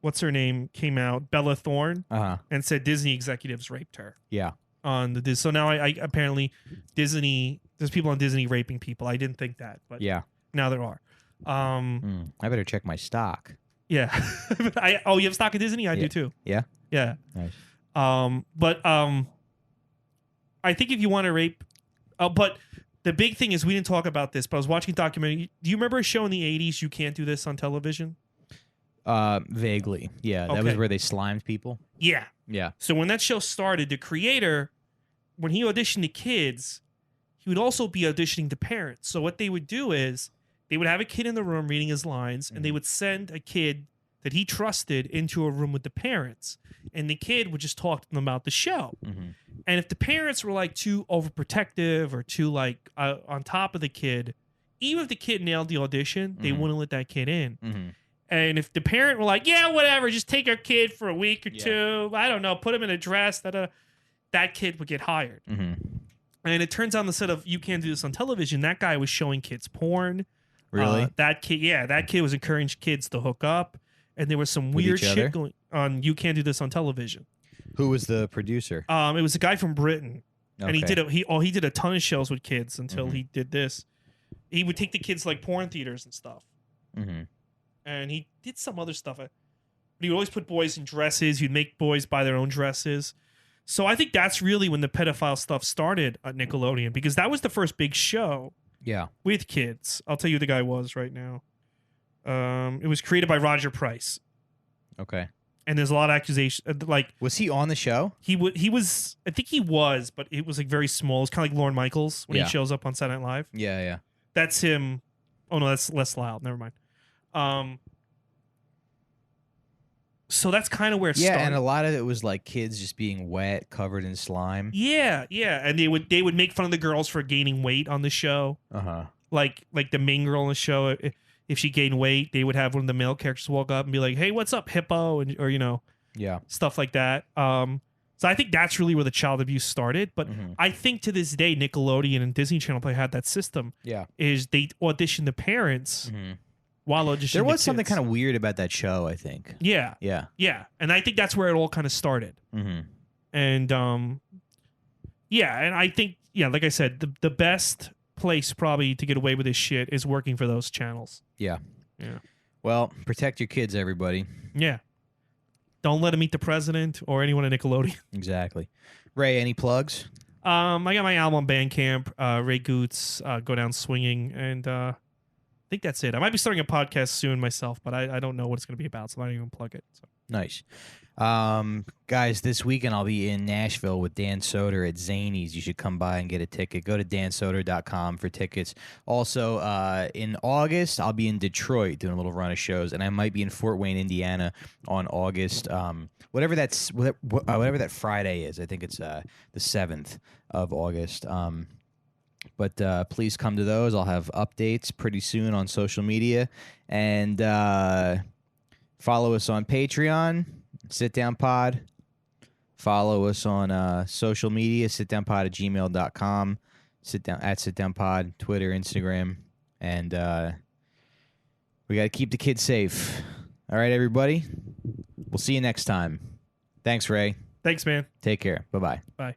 what's her name came out, Bella Thorne, and said Disney executives raped her. Yeah. So now I apparently Disney, there's people on Disney raping people. I didn't think that, but now there are. I better check my stock. Yeah. You have stock at Disney? I do too. Yeah. Yeah. Nice. But I think if you want to rape, but the big thing is we didn't talk about this, but I was watching a documentary. Do you remember a show in the 80s, You Can't Do This on Television? Vaguely. Yeah. That was where they slimed people. Yeah. Yeah. So when that show started, the creator, when he auditioned the kids, he would also be auditioning the parents. So what they would do is they would have a kid in the room reading his lines, and they would send a kid that he trusted into a room with the parents. And the kid would just talk to them about the show. And if the parents were like too overprotective or too like on top of the kid, even if the kid nailed the audition, they wouldn't let that kid in. And if the parent were like, yeah, whatever, just take our kid for a week or two, I don't know, put him in a dress, that kid would get hired. And it turns out on the set of You Can't Do This on Television, that guy was showing kids porn. Really? That kid was encouraging kids to hook up. And there was some weird shit going on. You Can't Do This on Television. Who was the producer? It was a guy from Britain, and he did a ton of shows with kids until he did this. He would take the kids like porn theaters and stuff, and he did some other stuff. But he would always put boys in dresses. He'd make boys buy their own dresses. So I think that's really when the pedophile stuff started at Nickelodeon, because that was the first big show. Yeah. With kids. I'll tell you who the guy was right now. It was created by Roger Price. Okay. And there's a lot of accusations. Like, was he on the show? He was. I think he was, but it was like very small. It's kind of like Lorne Michaels when he shows up on Saturday Night Live. Yeah, yeah. That's him. Oh no, that's Les Loud. Never mind. So that's kind of where it started. Yeah, and a lot of it was like kids just being wet, covered in slime. Yeah, yeah, and they would make fun of the girls for gaining weight on the show. Like the main girl on the show, if she gained weight, they would have one of the male characters walk up and be like, "Hey, what's up, hippo?" or stuff like that. So I think that's really where the child abuse started. But I think to this day, Nickelodeon and Disney Channel probably had that system. Yeah, is they audition the parents. While auditioning there was the something kids. kind of weird about that show, I think. Yeah. And I think that's where it all kind of started. And and I think, like I said, the best place probably to get away with this shit is working for those channels. Yeah. Well, protect your kids, everybody. Yeah. Don't let them meet the president or anyone at Nickelodeon. Exactly. Ray, any plugs? I got my album on Bandcamp, Ray Gootz, Go Down Swinging, and I think that's it. I might be starting a podcast soon myself, but I don't know what it's going to be about, so I'm not even plug it. So. Nice. Guys, this weekend I'll be in Nashville with Dan Soder at Zany's. You should come by and get a ticket. Go to dansoder.com for tickets. Also, in August, I'll be in Detroit doing a little run of shows, and I might be in Fort Wayne, Indiana on August, whatever that Friday is. I think it's the 7th of August. But please come to those. I'll have updates pretty soon on social media. And follow us on Patreon, Sit Down Pod. Follow us on social media, sitdownpod@gmail.com, @sitdownpod, Twitter, Instagram. And we got to keep the kids safe. All right, everybody. We'll see you next time. Thanks, Ray. Thanks, man. Take care. Bye-bye. Bye.